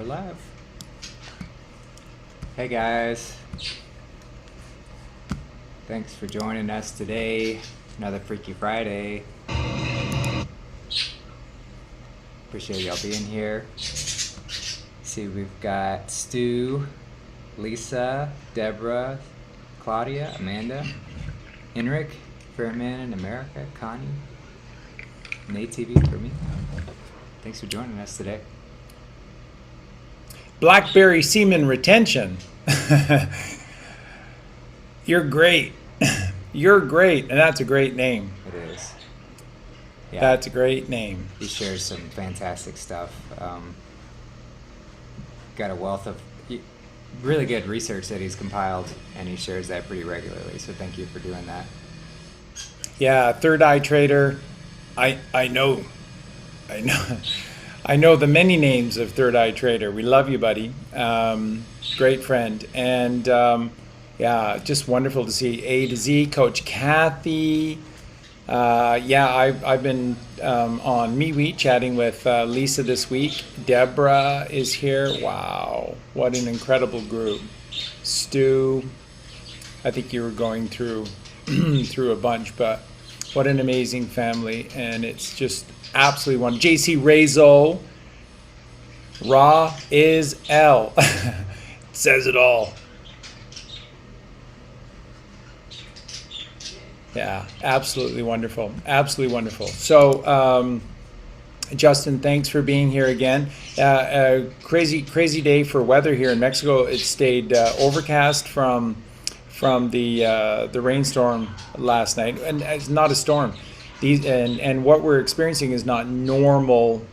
We're live. Hey guys. Thanks for joining us today. Another Freaky Friday. Appreciate y'all being here. See, we've got Stu, Lisa, Deborah, Claudia, Amanda, Henrik, Fairman in America, Connie, Nate TV for me. Thanks for joining us today. Blackberry semen retention. You're great. You're great, and that's a great name. It is. Yeah. That's a great name. He shares some fantastic stuff. Got a wealth of really good research that he's compiled, and he shares that pretty regularly. So thank you for doing that. Yeah, Third Eye Trader. I know. I know the many names of Third Eye Trader. We love you, buddy. Great friend. And yeah, just wonderful to see A to Z. Coach Kathy. I've been on MeWe chatting with Lisa this week. Deborah is here. Wow, what an incredible group. Stu, I think you were going through through a bunch, but what an amazing family. And it's just absolutely wonderful. JC Razo, Ra is L. Says it all. Yeah, absolutely wonderful. Absolutely wonderful. So, Justin, thanks for being here again. A crazy day for weather here in Mexico. It stayed overcast from the rainstorm last night, and it's not a storm. And what we're experiencing is not normal.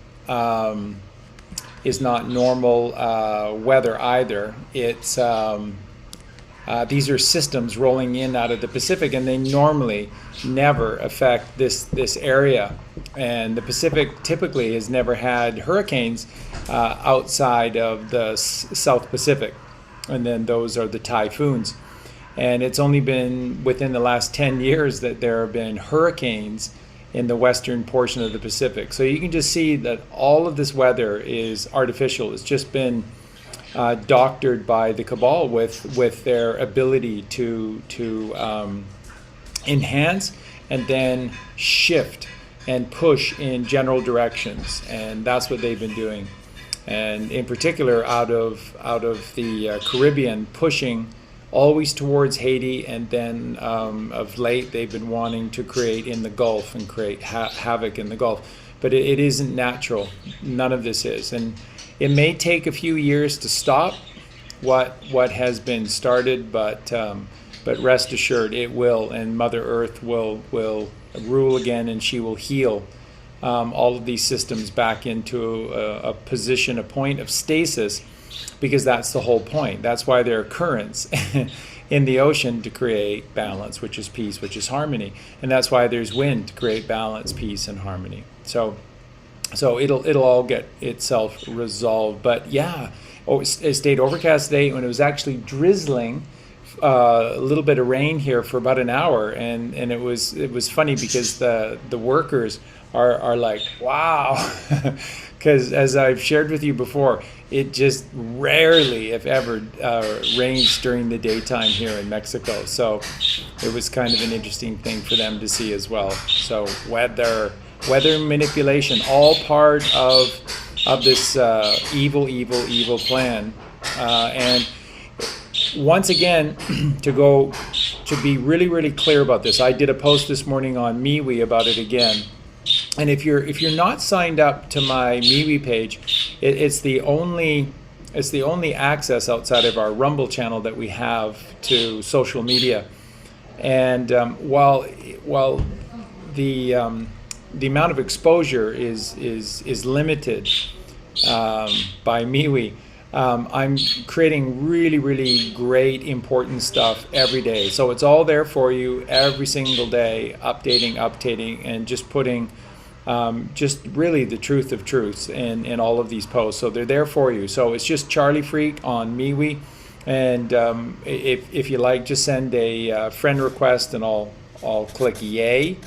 Weather either. It's these are systems rolling in out of the Pacific, and they normally never affect this area. And the Pacific typically has never had hurricanes outside of the South Pacific, and then those are the typhoons. And it's only been within the last 10 years that there have been hurricanes in the western portion of the Pacific. So you can just see that all of this weather is artificial. It's just been doctored by the cabal with their ability to enhance and then shift and push in general directions, and that's what they've been doing. And in particular, out of the Caribbean, pushing always towards Haiti, and then of late they've been wanting to create in the Gulf and create havoc in the Gulf. But it isn't natural. None of this is. And it may take a few years to stop what has been started, but rest assured it will, and Mother Earth will rule again, and she will heal all of these systems back into a position, a point of stasis, because that's the whole point. That's why there are currents in the ocean, to create balance, which is peace, which is harmony. And that's why there's wind, to create balance, peace, and harmony. So it'll all get itself resolved. But yeah, it stayed overcast today when it was actually drizzling. A little bit of rain here for about an hour, and it was funny because the workers are like, wow, because as I've shared with you before, it just rarely, if ever, rains during the daytime here in Mexico. So it was kind of an interesting thing for them to see as well. So weather manipulation, all part of this evil plan, and once again, to be really clear about this, I did a post this morning on MeWe about it again. And if you're not signed up to my MeWe page, it's the only access outside of our Rumble channel that we have to social media. And while the amount of exposure is limited by MeWe, I'm creating really great, important stuff every day. So it's all there for you every single day, updating, and just putting just really the truth of truths in all of these posts. So they're there for you. So it's just Charlie Freak on MeWe. And if you like, just send a friend request, and I'll click yay.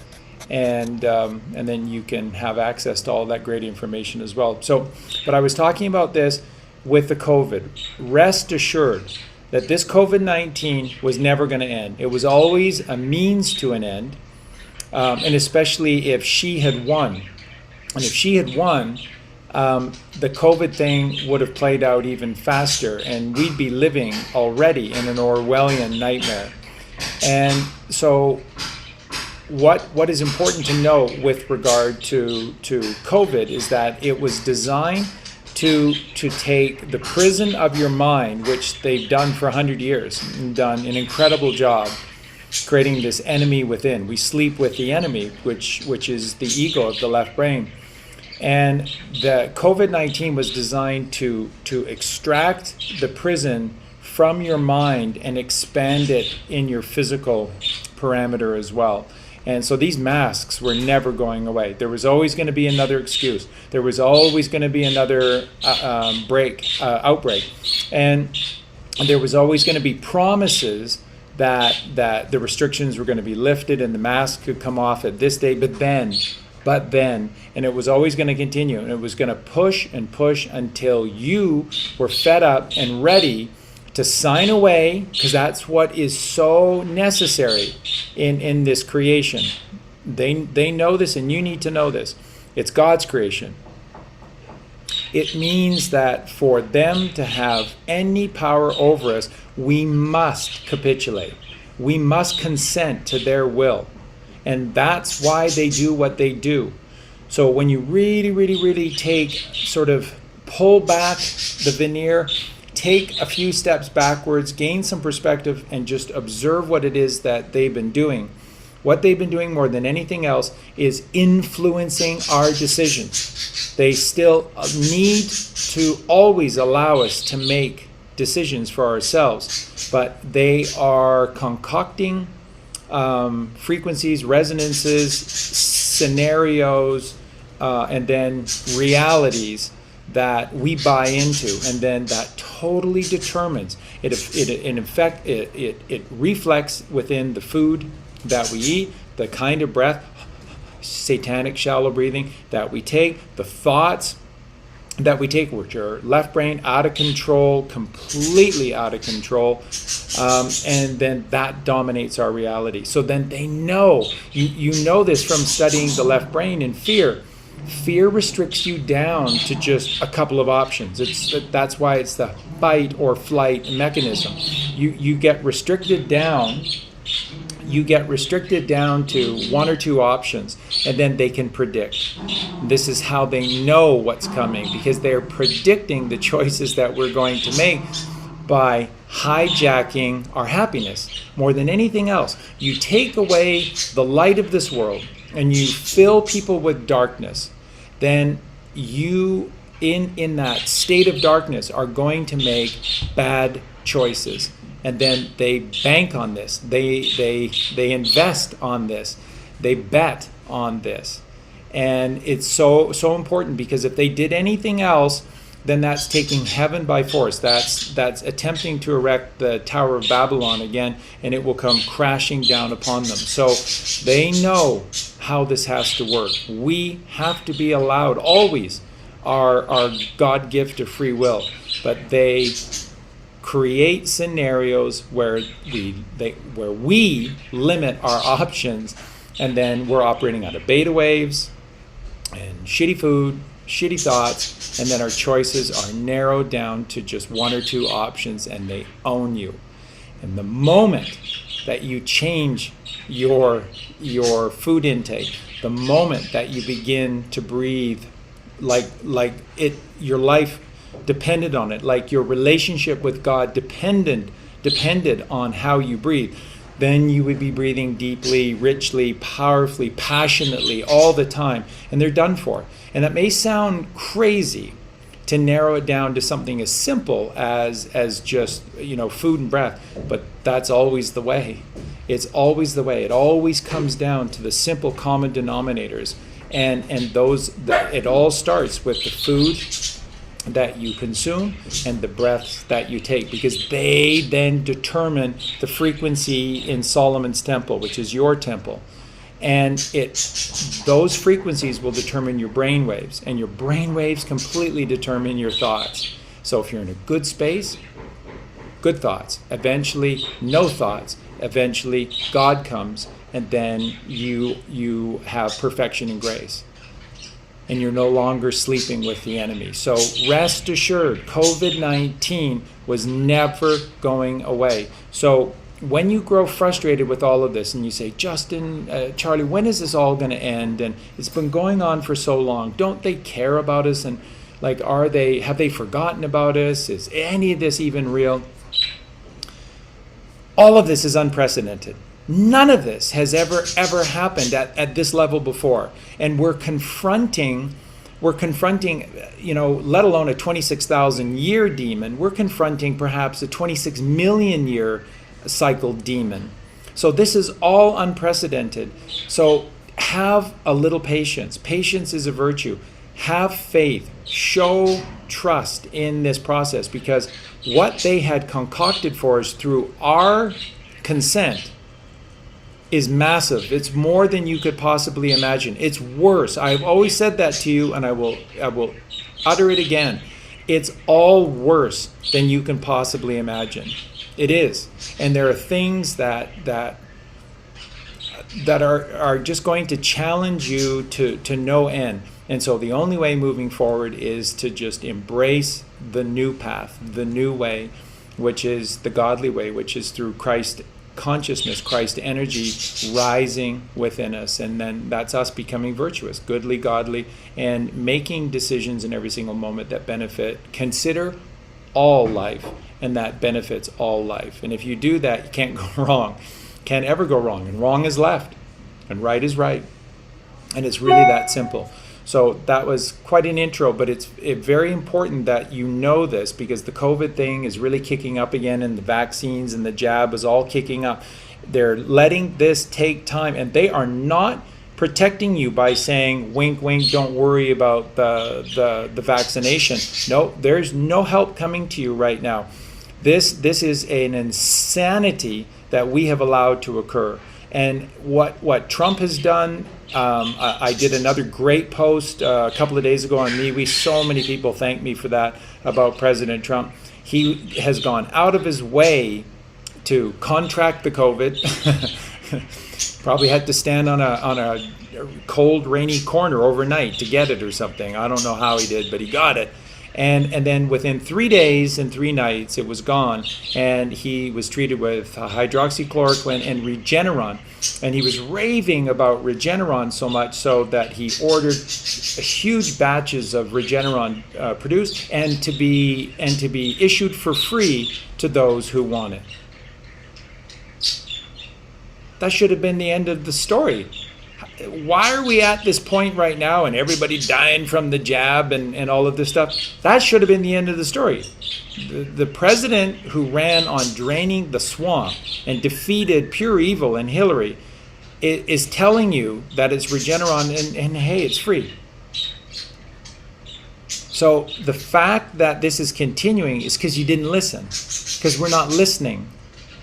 And then you can have access to all that great information as well. So, but I was talking about this with the COVID, rest assured that this COVID-19 was never going to end. It was always a means to an end, and especially if she had won. And if she had won, the COVID thing would have played out even faster, and we'd be living already in an Orwellian nightmare. And so what is important to note with regard to COVID is that it was designed to take the prison of your mind, which they've done for 100 years, and done an incredible job creating this enemy within. We sleep with the enemy, which is the ego of the left brain. And the COVID-19 was designed to extract the prison from your mind and expand it in your physical parameter as well. And so these masks were never going away. There was always going to be another excuse. There was always going to be another outbreak. And there was always going to be promises that the restrictions were going to be lifted and the mask could come off at this day, but then, and it was always going to continue, and it was going to push and push until you were fed up and ready to sign away, because that's what is so necessary in this creation. They know this, and you need to know this. It's God's creation. It means that for them to have any power over us, we must capitulate. We must consent to their will. And that's why they do what they do. So when you really pull back the veneer, take a few steps backwards, gain some perspective, and just observe what it is that they've been doing. What they've been doing more than anything else is influencing our decisions. They still need to always allow us to make decisions for ourselves, but they are concocting frequencies, resonances, scenarios, and then realities that we buy into, and then that totally determines it reflects within the food that we eat, the kind of breath, satanic shallow breathing that we take, the thoughts that we take, which are left brain out of control, completely out of control, and then that dominates our reality. So then they know, you know this from studying the left brain in fear. Fear restricts you down to just a couple of options. That's why it's the fight or flight mechanism. You get restricted down. You get restricted down to one or two options, and then they can predict. This is how they know what's coming, because they're predicting the choices that we're going to make by hijacking our happiness more than anything else. You take away the light of this world and you fill people with darkness, then you, in that state of darkness, are going to make bad choices. And then they bank on this. They invest on this. They bet on this. And it's so important, because if they did anything else, then that's taking heaven by force. That's attempting to erect the Tower of Babylon again, and it will come crashing down upon them. So they know how this has to work. We have to be allowed always our God gift of free will, but they create scenarios where we limit our options, and then we're operating out of beta waves and shitty food, shitty thoughts, and then our choices are narrowed down to just one or two options, and they own you. And the moment that you change your food intake, the moment that you begin to breathe like your life depended on it, like your relationship with God depended on how you breathe, then you would be breathing deeply, richly, powerfully, passionately all the time, and they're done for. And that may sound crazy to narrow it down to something as simple as just, food and breath, but that's always the way. It's always the way. It always comes down to the simple common denominators, and it all starts with the food that you consume and the breaths that you take, because they then determine the frequency in Solomon's temple, which is your temple. And those frequencies will determine your brain waves, and your brain waves completely determine your thoughts. So if you're in a good space, good thoughts. Eventually, no thoughts. Eventually, God comes, and then you have perfection and grace. And you're no longer sleeping with the enemy. So rest assured, COVID-19 was never going away. So when you grow frustrated with all of this and you say, Justin, Charlie, when is this all going to end? And it's been going on for so long. Don't they care about us? And like, have they forgotten about us? Is any of this even real? All of this is unprecedented. None of this has ever happened at this level before. And we're confronting, let alone a 26,000 year demon, we're confronting perhaps a 26 million year cycle demon. So this is all unprecedented. So have a little patience. Patience is a virtue. Have faith. Show trust in this process, because what they had concocted for us through our consent is massive. It's more than you could possibly imagine. It's worse. I've always said that to you, and I will utter it again. It's all worse than you can possibly imagine. It is. And there are things that are just going to challenge you to no end. And so the only way moving forward is to just embrace the new path, the new way, which is the godly way, which is through Christ consciousness, Christ energy rising within us. And then that's us becoming virtuous, goodly, godly, and making decisions in every single moment that benefit. Consider all life, and that benefits all life. And if you do that, you can't go wrong. Can't ever go wrong. And wrong is left, and right is right. And it's really that simple. So that was quite an intro, but it's very important that you know this, because the COVID thing is really kicking up again, and the vaccines and the jab is all kicking up. They're letting this take time, and they are not protecting you by saying, wink, wink, don't worry about the vaccination. No, there's no help coming to you right now. This is an insanity that we have allowed to occur. And what Trump has done, I did another great post a couple of days ago on MeWe. So many people thanked me for that about President Trump. He has gone out of his way to contract the COVID. Probably had to stand on a cold, rainy corner overnight to get it or something. I don't know how he did, but he got it. And then within 3 days and 3 nights, it was gone. And he was treated with hydroxychloroquine and Regeneron. And he was raving about Regeneron so much so that he ordered huge batches of Regeneron produced and to be issued for free to those who want it. That should have been the end of the story. Why are we at this point right now and everybody dying from the jab and all of this stuff? That should have been the end of the story. The president who ran on draining the swamp and defeated pure evil and Hillary is telling you that it's Regeneron and hey, it's free. So the fact that this is continuing is because you didn't listen, because we're not listening,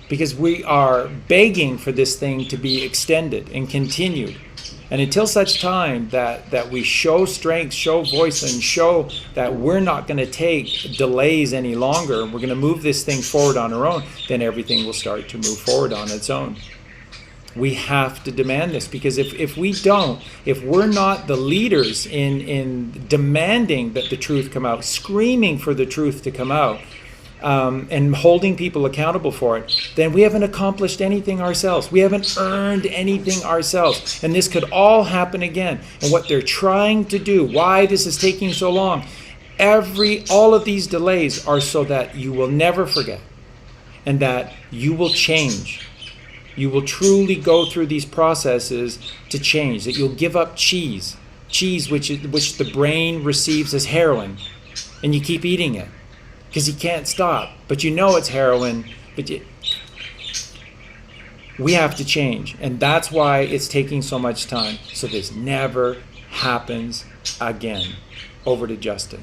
because we are begging for this thing to be extended and continued. And until such time that we show strength, show voice, and show that we're not going to take delays any longer, and we're going to move this thing forward on our own, then everything will start to move forward on its own. We have to demand this, because if we don't, if we're not the leaders in demanding that the truth come out, screaming for the truth to come out, and holding people accountable for it, then we haven't accomplished anything ourselves. We haven't earned anything ourselves. And this could all happen again. And what they're trying to do, why this is taking so long, all of these delays are so that you will never forget and that you will change. You will truly go through these processes to change, that you'll give up cheese which the brain receives as heroin, and you keep eating it because you can't stop, but you know it's heroin, we have to change, and that's why it's taking so much time, so this never happens again. Over to Justin.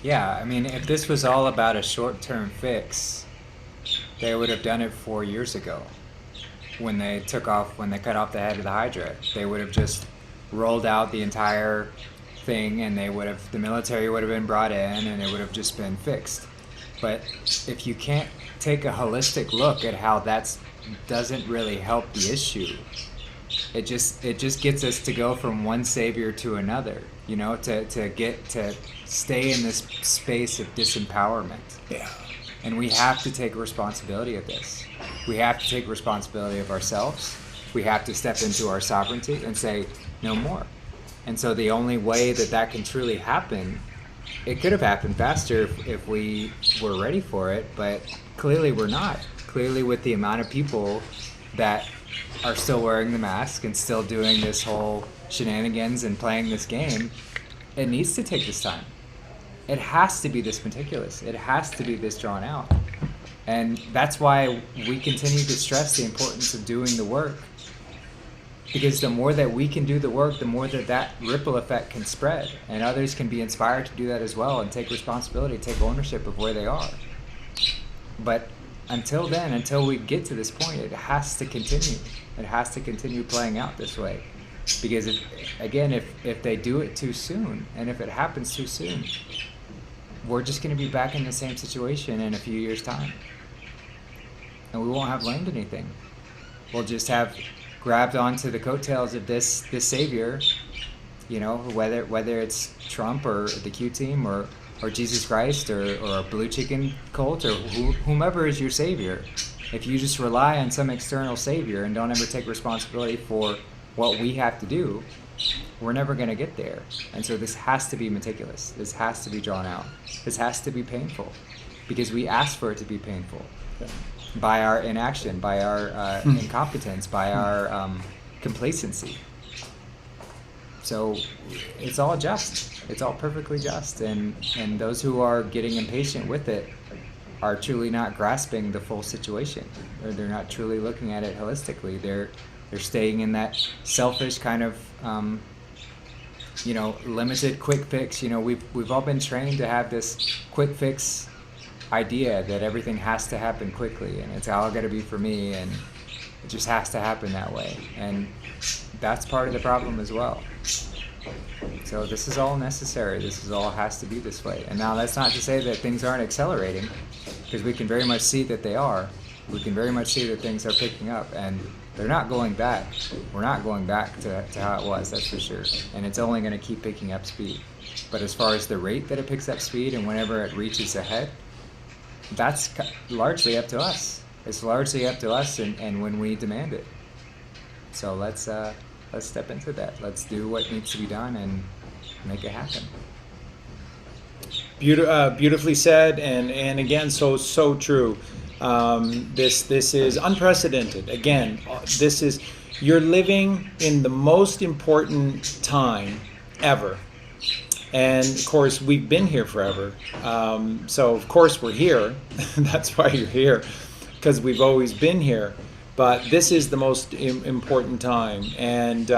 Yeah, I mean, if this was all about a short-term fix, they would have done it 4 years ago when they cut off the head of the Hydra. They would have just rolled out the entire thing, and the military would have been brought in, and it would have just been fixed. But if you can't take a holistic look at how that doesn't really help the issue, it just gets us to go from one savior to another, to stay in this space of disempowerment. Yeah. And we have to take responsibility of this. We have to take responsibility of ourselves. We have to step into our sovereignty and say, no more. And so the only way that can truly happen, it could have happened faster if we were ready for it, but clearly we're not. Clearly, with the amount of people that are still wearing the mask and still doing this whole shenanigans and playing this game, it needs to take this time. It has to be this meticulous. It has to be this drawn out. And that's why we continue to stress the importance of doing the work. Because the more that we can do the work, the more that ripple effect can spread. And others can be inspired to do that as well and take responsibility, take ownership of where they are. But until then, until we get to this point, it has to continue. It has to continue playing out this way. Because, if they do it too soon, and if it happens too soon, we're just going to be back in the same situation in a few years' time. And we won't have learned anything. We'll just have grabbed onto the coattails of this savior, whether it's Trump or the Q team or Jesus Christ or a blue chicken cult or whomever is your savior. If you just rely on some external savior and don't ever take responsibility for what we have to do, we're never going to get there. And so this has to be meticulous. This has to be drawn out. This has to be painful, because we ask for it to be painful by our inaction, by our incompetence, by our complacency. So it's all just. It's all perfectly just. And those who are getting impatient with it are truly not grasping the full situation. Or they're not truly looking at it holistically. They're staying in that selfish kind of limited quick fix. We've all been trained to have this quick fix idea that everything has to happen quickly, and it's all got to be for me, and it just has to happen that way. And that's part of the problem as well. So this is all necessary. This is all has to be this way. And now that's not to say that things aren't accelerating, because we can very much see that they are. We can very much see that things are picking up, and they're not going back. We're not going back to how it was, that's for sure. And it's only going to keep picking up speed. But as far as the rate that it picks up speed and whenever it reaches ahead, that's largely up to us. It's largely up to us and when we demand it. So let's step into that. Let's do what needs to be done and make it happen. Beautifully said, and again, so true. This is unprecedented. Again, you're living in the most important time ever. And of course, we've been here forever. So of course we're here. That's why you're here, because we've always been here. But this is the most important time. And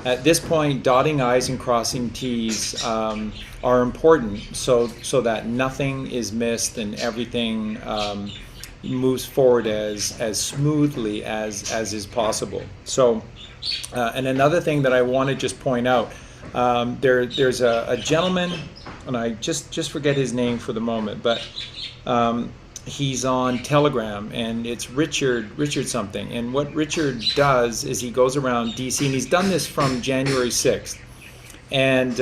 at this point, dotting I's and crossing T's are important, so that nothing is missed and everything moves forward as smoothly as is possible. So, and another thing that I want to just point out, there's a gentleman, and I just forget his name for the moment, but he's on Telegram, and it's Richard something. And what Richard does is he goes around DC, and he's done this from January 6th. And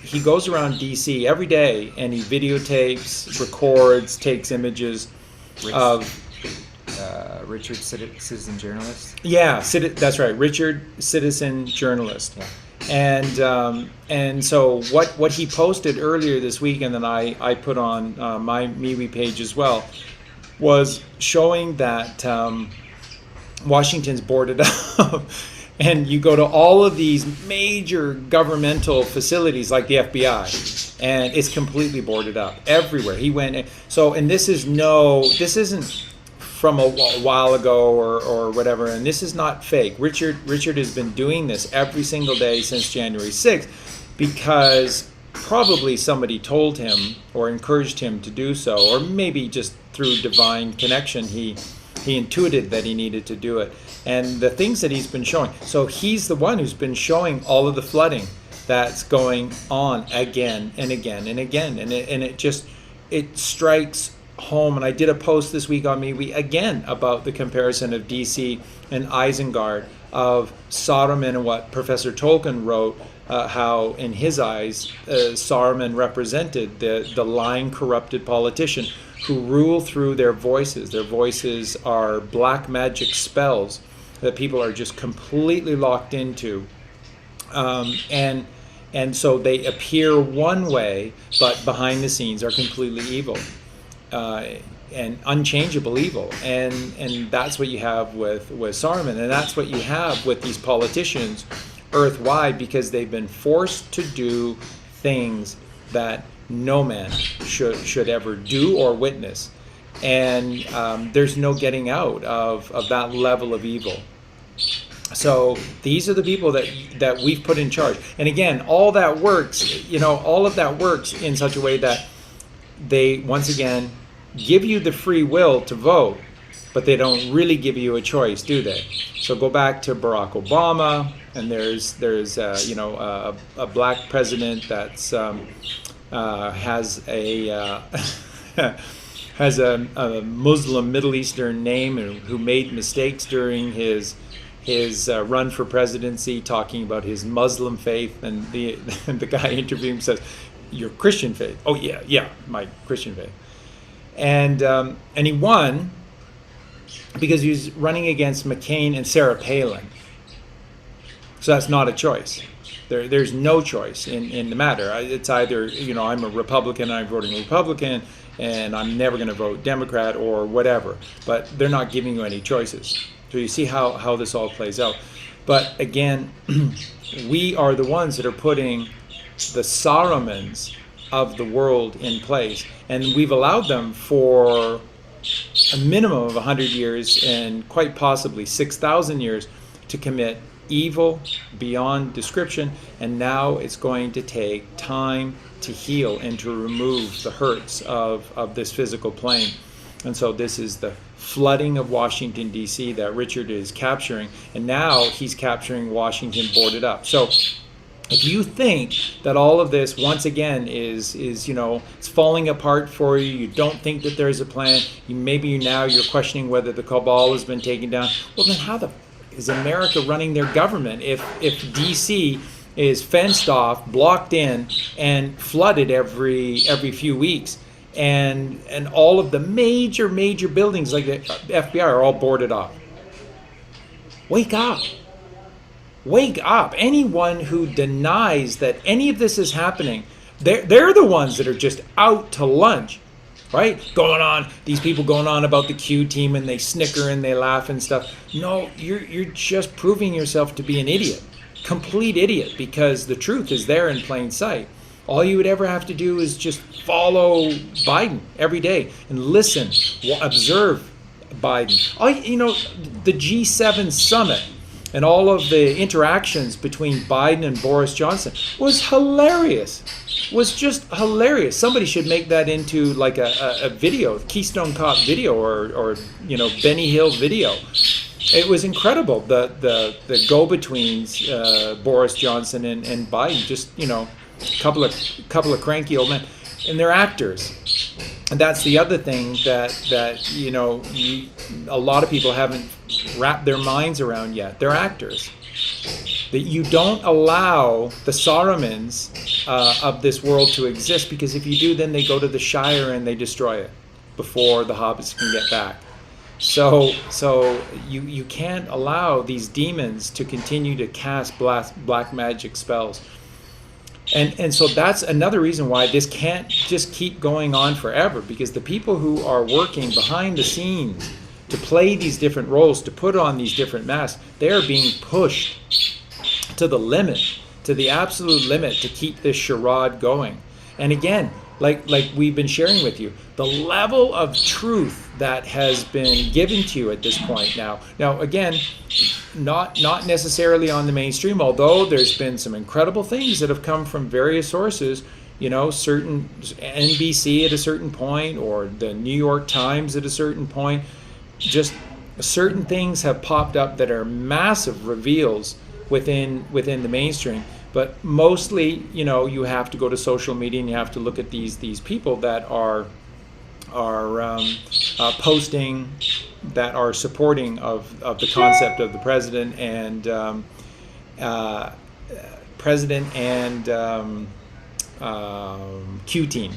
he goes around DC every day, and he videotapes, records, takes images of Richard, citizen journalist. Yeah, that's right, Richard, citizen journalist. Yeah. And so what he posted earlier this week, and then I put on my MeWe page as well, was showing that Washington's boarded up. And you go to all of these major governmental facilities like the FBI, and it's completely boarded up everywhere. He went, so, and this isn't from a while ago or whatever, and this is not fake. Richard has been doing this every single day since January 6th because probably somebody told him or encouraged him to do so, or maybe just through divine connection he intuited that he needed to do it. And the things that he's been showing, so he's the one who's been showing all of the flooding that's going on again and again and again, and it strikes home. And I did a post this week on MeWe again about the comparison of DC and Isengard, of Saruman, and what Professor Tolkien wrote, how in his eyes Saruman represented the lying, corrupted politician who rule through their voices. Their voices are black magic spells that people are just completely locked into, and so they appear one way, but behind the scenes are completely evil, and unchangeable evil. And that's what you have with Saruman, and that's what you have with these politicians earthwide, because they've been forced to do things that no man should ever do or witness. And there's no getting out of that level of evil. So these are the people that we've put in charge. And again, all that works, all of that works in such a way that they, once again, give you the free will to vote, but they don't really give you a choice, do they? So go back to Barack Obama, and there's a black president that's has a has a Muslim Middle Eastern name, and who made mistakes during his run for presidency, talking about his Muslim faith, and the guy interviewing him says, "Your Christian faith?" "Oh yeah, my Christian faith." And he won because he was running against McCain and Sarah Palin. So that's not a choice. There's no choice in the matter. It's either, I'm a Republican, I'm voting Republican, and I'm never going to vote Democrat or whatever. But they're not giving you any choices. So you see how this all plays out. But again, we are the ones that are putting the Sarumans of the world in place. And we've allowed them for a minimum of 100 years, and quite possibly 6,000 years, to commit evil beyond description. And now it's going to take time to heal and to remove the hurts of this physical plane. And so this is the flooding of Washington, D.C. that Richard is capturing. And now he's capturing Washington boarded up. So if you think that all of this, once again, is it's falling apart for you, you don't think that there's a plan, you're questioning whether the cabal has been taken down, well, then how the is America running their government if D.C. is fenced off, blocked in, and flooded every few weeks, and all of the major buildings like the FBI are all boarded up? Wake up. Wake up. Anyone who denies that any of this is happening, they're the ones that are just out to lunch, right? These people going on about the Q team, and they snicker and they laugh and stuff. No, you're just proving yourself to be an idiot, complete idiot, because the truth is there in plain sight. All you would ever have to do is just follow Biden every day and listen, observe Biden. The G7 summit and all of the interactions between Biden and Boris Johnson was hilarious. Was just hilarious. Somebody should make that into like a video, Keystone Cop video, or Benny Hill video. It was incredible. The go-betweens, Boris Johnson and Biden, just couple of cranky old men, and they're actors. And that's the other thing that a lot of people haven't wrapped their minds around yet. They're actors. That you don't allow the Sarumans of this world to exist, because if you do, then they go to the Shire and they destroy it before the hobbits can get back. So you can't allow these demons to continue to cast black magic spells. And so that's another reason why this can't just keep going on forever, because the people who are working behind the scenes to play these different roles, to put on these different masks, they are being pushed to the limit, to the absolute limit, to keep this charade going. And again, like we've been sharing with you, the level of truth that has been given to you at this point now again, not necessarily on the mainstream, although there's been some incredible things that have come from various sources, certain NBC at a certain point, or the New York Times at a certain point. Just certain things have popped up that are massive reveals within the mainstream. But mostly, you have to go to social media and you have to look at these people that are posting, that are supporting of the concept of the president and Q team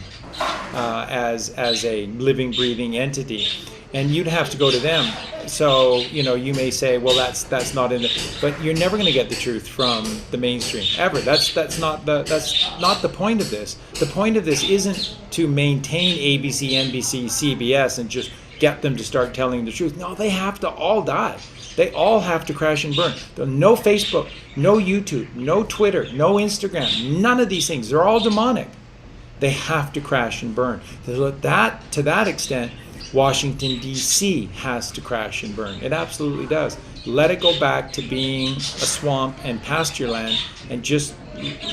as a living, breathing entity, and you'd have to go to them. So you may say, well, that's not in it, but you're never going to get the truth from the mainstream ever. That's not the point of this. The point of this isn't to maintain ABC, NBC, CBS and just get them to start telling the truth. No, they have to all die. They all have to crash and burn. No Facebook, no YouTube, no Twitter, no Instagram, none of these things. They're all demonic. They have to crash and burn. To that extent, Washington, D.C. has to crash and burn. It absolutely does. Let it go back to being a swamp and pasture land, and just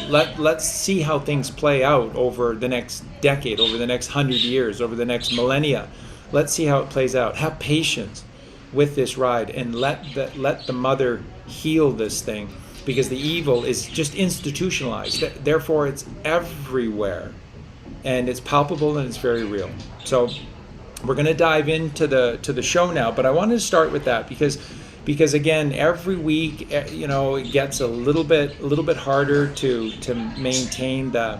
let's see how things play out over the next decade, over the next 100 years, over the next millennia. Let's see how it plays out. Have patience with this ride and let the mother heal this thing, because the evil is just institutionalized. Therefore, it's everywhere, and it's palpable and it's very real. So we're going to dive into the show now, but I wanted to start with that because again, every week, it gets a little bit harder to maintain the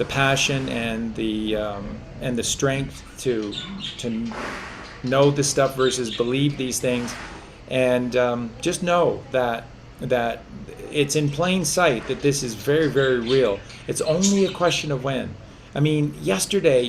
passion and the strength to know this stuff versus believe these things, and just know that it's in plain sight that this is very, very real. It's only a question of when. I mean, yesterday,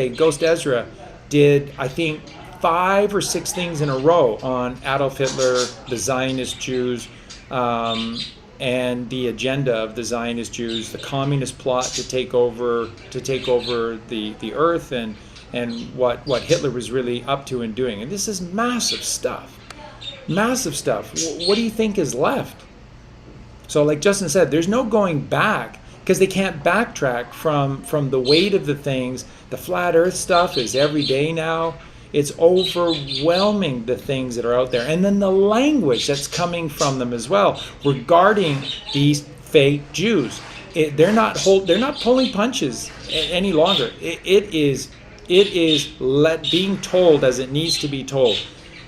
Ghost Ezra did, I think, 5 or 6 things in a row on Adolf Hitler, the Zionist Jews, and the agenda of the Zionist Jews, the communist plot to take over the earth, and what Hitler was really up to and doing. And this is massive stuff. Massive stuff. What do you think is left? So like Justin said, there's no going back, because they can't backtrack from the weight of the things. The flat earth stuff is every day now. It's overwhelming, the things that are out there. And then the language that's coming from them as well regarding these fake Jews. They're not pulling punches any longer. It is being told as it needs to be told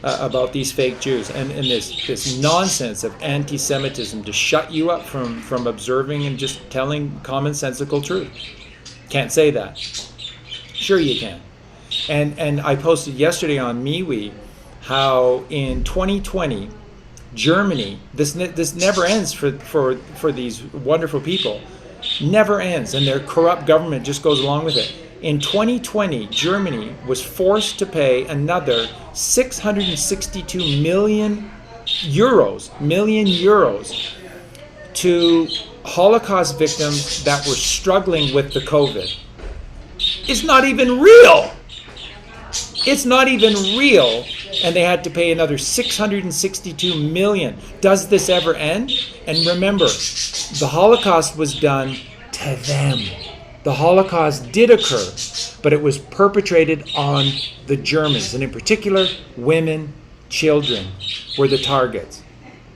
about these fake Jews and this nonsense of anti-Semitism to shut you up from observing and just telling commonsensical truth. Can't say that. Sure you can. And I posted yesterday on MeWe how in 2020 Germany, this never ends for these wonderful people, never ends, and their corrupt government just goes along with it. In 2020, Germany was forced to pay another 662 million euros to Holocaust victims that were struggling with the COVID. It's not even real. It's not even real, and they had to pay another 662 million. Does this ever end? And remember, the Holocaust was done to them. The Holocaust did occur, but it was perpetrated on the Germans, and in particular, women, children were the targets.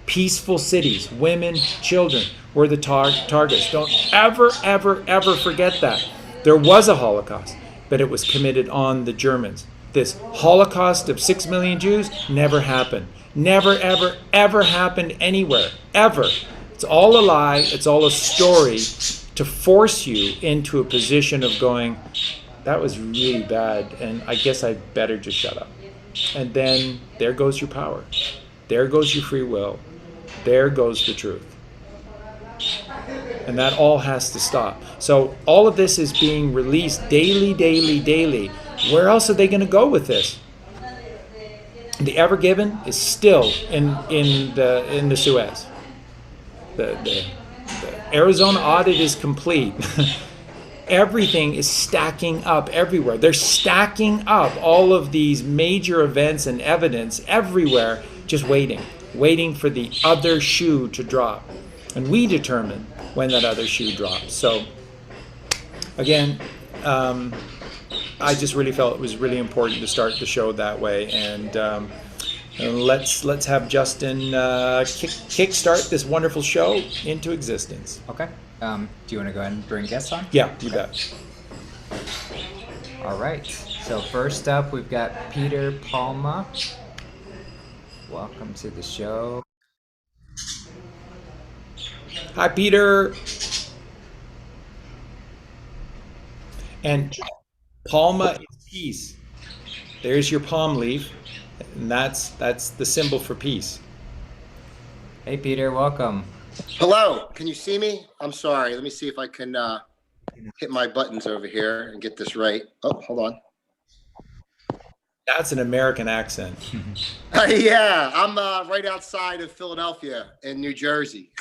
Peaceful cities, women, children were the targets. Don't ever, ever, ever forget that. There was a Holocaust, but it was committed on the Germans. This Holocaust of 6 million Jews never happened. Never, ever, ever happened anywhere. Ever. It's all a lie. It's all a story to force you into a position of going, that was really bad, and I guess I better just shut up. And then there goes your power. There goes your free will. There goes the truth. And that all has to stop. So all of this is being released daily, daily, daily. Where else are they going to go with this? The Ever Given is still in the Suez. The Arizona audit is complete. Everything is stacking up everywhere. They're stacking up all of these major events and evidence everywhere, just waiting for the other shoe to drop. And we determine when that other shoe drops. So, again, I just really felt it was really important to start the show that way. And And let's have Justin kickstart this wonderful show into existence. Okay. Do you want to go ahead and bring guests on? Yeah, you bet. All right. So first up, we've got Peter Palma. Welcome to the show. Hi, Peter. And Palma is peace. There's your palm leaf, and that's the symbol for peace. Hey, Peter. Welcome. Hello, can you see me? I'm sorry. Let me see if I can hit my buttons over here and get this right. Oh, hold on. That's an American accent. Yeah, I'm right outside of Philadelphia in New Jersey.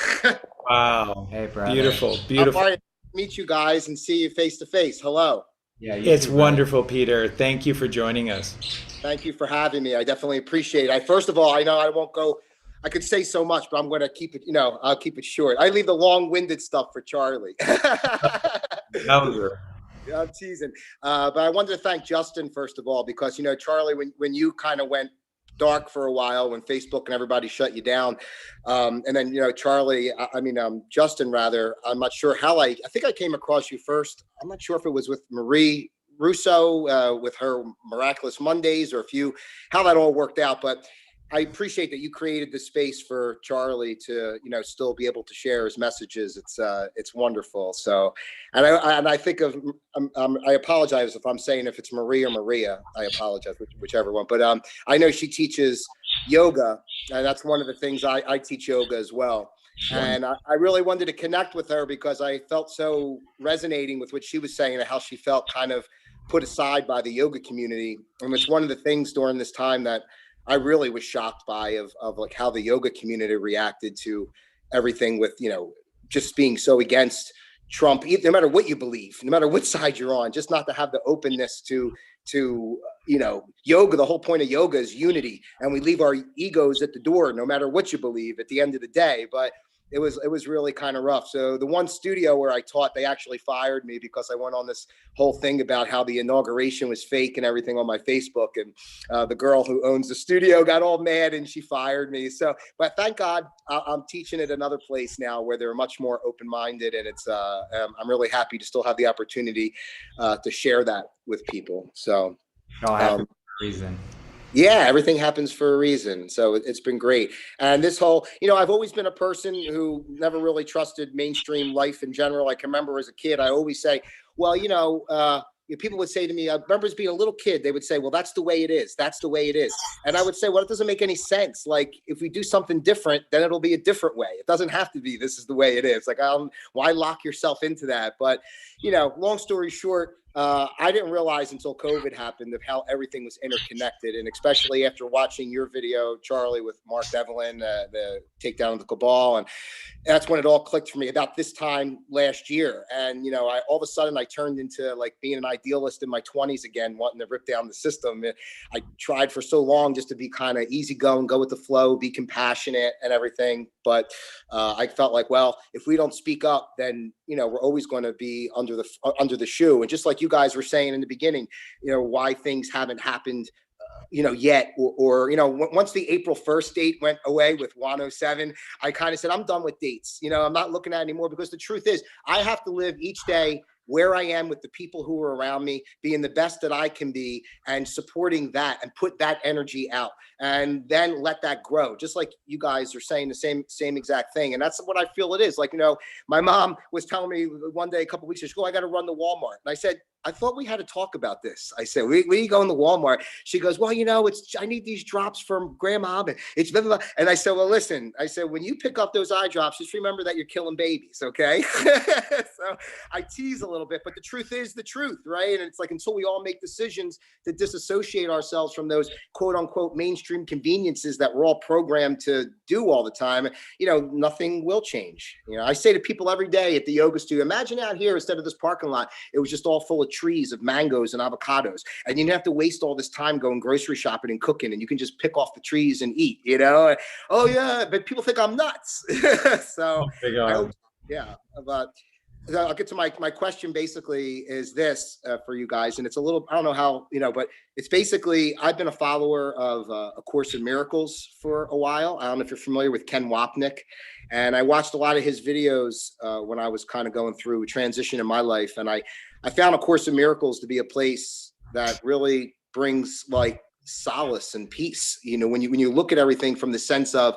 Wow. Hey, brother. Beautiful, I'm beautiful. sorry to meet you guys and see you face to face. Hello. Yeah, you It's too, brother. wonderful, Peter. Thank you for joining us. Thank you for having me. I definitely appreciate it. First of all, I know I won't go. I could say so much, but I'm going to keep it. I'll keep it short. I leave the long-winded stuff for Charlie. Howser. Yeah, I'm teasing. But I wanted to thank Justin, first of all, because, Charlie, when you kind of went dark for a while, when Facebook and everybody shut you down, and then, Charlie, Justin, rather, I'm not sure how I think I came across you first. I'm not sure if it was with Marie Russo with her Miraculous Mondays, or how that all worked out. But I appreciate that you created the space for Charlie to, still be able to share his messages. It's wonderful. So, and I think of, I apologize if I'm saying if it's Marie or Maria. I apologize, whichever one. But I know she teaches yoga, and that's one of the things I teach yoga as well. And I really wanted to connect with her because I felt so resonating with what she was saying and how she felt kind of put aside by the yoga community. And it's one of the things during this time that I really was shocked by of like how the yoga community reacted to everything with, just being so against Trump, no matter what you believe, no matter what side you're on, just not to have the openness to yoga. The whole point of yoga is unity, and we leave our egos at the door, no matter what you believe at the end of the day. But it was really kind of rough. So the one studio where I taught, they actually fired me because I went on this whole thing about how the inauguration was fake and everything on my Facebook. And the girl who owns the studio got all mad and she fired me. So, but thank God I'm teaching at another place now where they're much more open-minded, and I'm really happy to still have the opportunity to share that with people. So It all happened for a reason. yeah, everything happens for a reason. So it's been great. And this whole, I've always been a person who never really trusted mainstream life in general. I can remember as a kid, I always say, well, people would say to me, I remember as being a little kid, they would say, well, that's the way it is. That's the way it is. And I would say, well, it doesn't make any sense. Like, if we do something different, then it'll be a different way. It doesn't have to be, this is the way it is. Like, why lock yourself into that? But, long story short, I didn't realize until COVID happened of how everything was interconnected. And especially after watching your video, Charlie, with Mark Devlin, the takedown of the cabal. And that's when it all clicked for me about this time last year. And, all of a sudden I turned into like being an idealist in my 20s again, wanting to rip down the system. I tried for so long just to be kind of easygoing, go with the flow, be compassionate and everything. But I felt like, well, if we don't speak up, then, we're always going to be under the shoe. And just like you guys were saying in the beginning, why things haven't happened, yet, or once the April 1st date went away with 107, I kind of said, I'm done with dates. I'm not looking at it anymore, because the truth is I have to live each day where I am with the people who are around me, being the best that I can be and supporting that and put that energy out and then let that grow. Just like you guys are saying the same exact thing. And that's what I feel it is. Like, my mom was telling me one day, a couple of weeks ago, I got to run to Walmart. And I said, I thought we had to talk about this. I said, we go in the Walmart. She goes, well, I need these drops from grandma. And it's blah, blah, blah. And I said, well, listen, when you pick up those eye drops, just remember that you're killing babies. Okay. So I tease a little bit, but the truth is the truth, right? And it's like, until we all make decisions to disassociate ourselves from those quote unquote mainstream conveniences that we're all programmed to do all the time, nothing will change. I say to people every day at the yoga studio, imagine out here, instead of this parking lot, it was just all full of trees of mangoes and avocados, and you didn't have to waste all this time going grocery shopping and cooking, and you can just pick off the trees and eat, Oh yeah, but people think I'm nuts. So I hope, yeah, but I'll get to my question. Basically, is this for you guys, and it's a little, I don't know how, but it's basically, I've been a follower of A Course in Miracles for a while. I don't know if you're familiar with Ken Wapnick, and I watched a lot of his videos when I was kind of going through a transition in my life, and I found A Course in Miracles to be a place that really brings like solace and peace. When you look at everything from the sense of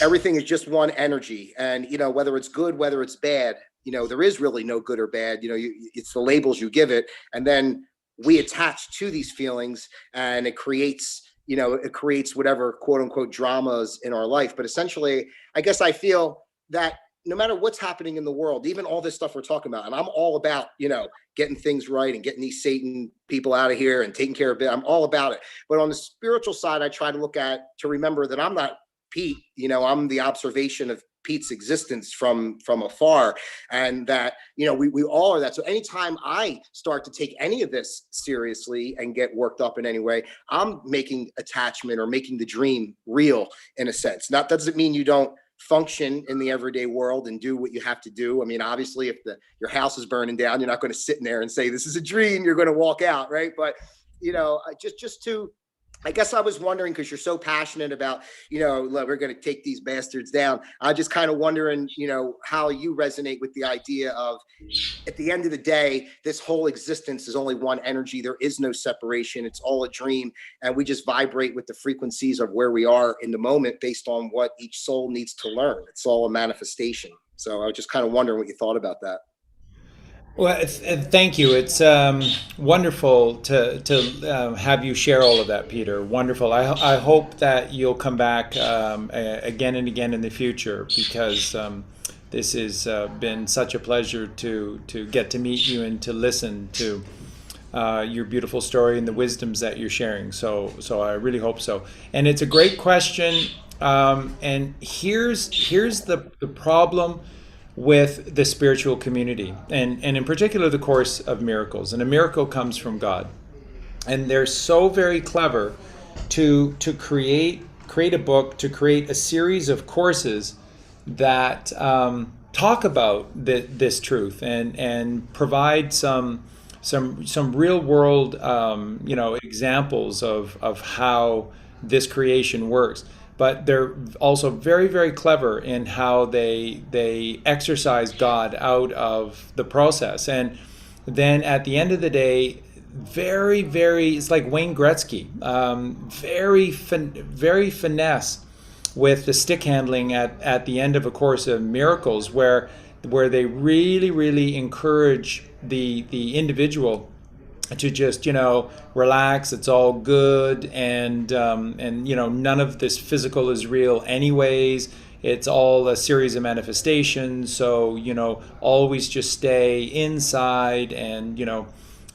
everything is just one energy, and whether it's good, whether it's bad, there is really no good or bad. It's the labels you give it, and then we attach to these feelings, and it creates whatever quote unquote dramas in our life. But essentially, I guess I feel that no matter what's happening in the world, even all this stuff we're talking about, and I'm all about, getting things right and getting these Satan people out of here and taking care of it. I'm all about it. But on the spiritual side, I try to remember that I'm not Pete, I'm the observation of Pete's existence from afar, and that we all are that. So anytime I start to take any of this seriously and get worked up in any way, I'm making attachment or making the dream real in a sense. That doesn't mean you don't function in the everyday world and do what you have to do. I mean, obviously, if your house is burning down, you're not going to sit in there and say this is a dream. You're going to walk out, right? But just to, I guess I was wondering, because you're so passionate about, we're going to take these bastards down. I'm just kind of wondering, how you resonate with the idea of, at the end of the day, this whole existence is only one energy. There is no separation. It's all a dream. And we just vibrate with the frequencies of where we are in the moment based on what each soul needs to learn. It's all a manifestation. So I was just kind of wondering what you thought about that. Well, thank you. It's wonderful to have you share all of that, Peter. Wonderful. I hope that you'll come back again and again in the future, because this has been such a pleasure to get to meet you and to listen to your beautiful story and the wisdoms that you're sharing. So I really hope so. And it's a great question. And here's the problem with the spiritual community, and in particular the Course of Miracles. And a miracle comes from God, and they're so very clever to create a book, to create a series of courses that talk about this truth and provide some real world examples of how this creation works. But they're also very, very clever in how they exercise God out of the process. And then at the end of the day, very, very, it's like Wayne Gretzky, very finesse with the stick handling at the end of A Course of Miracles, where they really, really encourage the individual to just relax. It's all good, and none of this physical is real anyways. It's all a series of manifestations. So always just stay inside and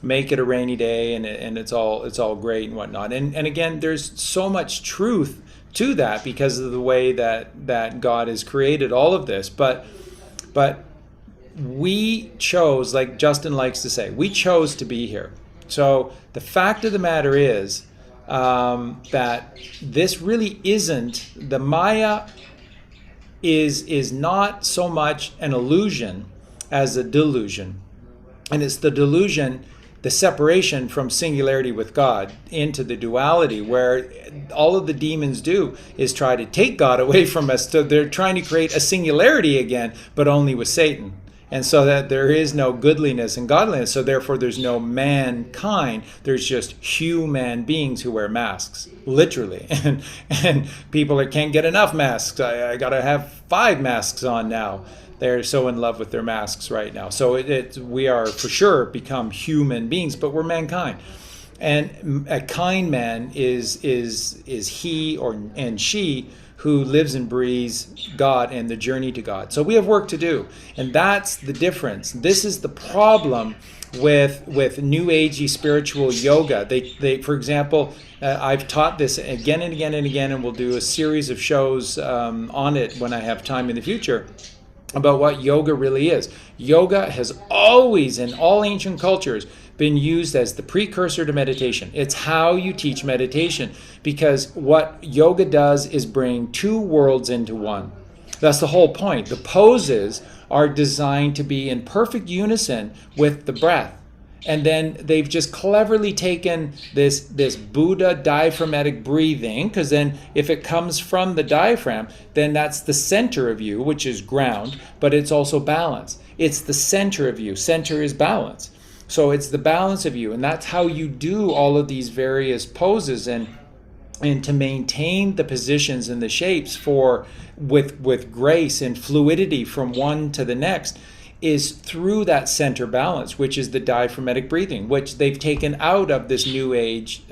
make it a rainy day, and it's all great and whatnot. And again, there's so much truth to that because of the way that God has created all of this. But we chose, like Justin likes to say, we chose to be here. So the fact of the matter is that this really isn't, the Maya is not so much an illusion as a delusion. And it's the delusion, the separation from singularity with God into the duality, where all of the demons do is try to take God away from us. So they're trying to create a singularity again, but only with Satan. And so that there is no goodliness and godliness. So therefore there's no mankind. There's just human beings who wear masks, literally. And people that can't get enough masks. I got to have 5 masks on now. They're so in love with their masks right now. So we are for sure become human beings, but we're mankind. And a kind man is he and she who lives and breathes God and the journey to God. So we have work to do, and that's the difference. This is the problem with New Agey spiritual yoga. They for example, I've taught this again and again and again, and we'll do a series of shows on it when I have time in the future, about what yoga really is. Yoga has always, in all ancient cultures, been used as the precursor to meditation. It's how you teach meditation, because what yoga does is bring 2 worlds into one. That's the whole point. The poses are designed to be in perfect unison with the breath. And then they've just cleverly taken this Buddha diaphragmatic breathing, because then if it comes from the diaphragm, then that's the center of you, which is ground, but it's also balance. It's the center of you. Center is balance. So it's the balance of you, and that's how you do all of these various poses, and to maintain the positions and the shapes for with grace and fluidity from one to the next, is through that center balance, which is the diaphragmatic breathing, which they've taken out of this new age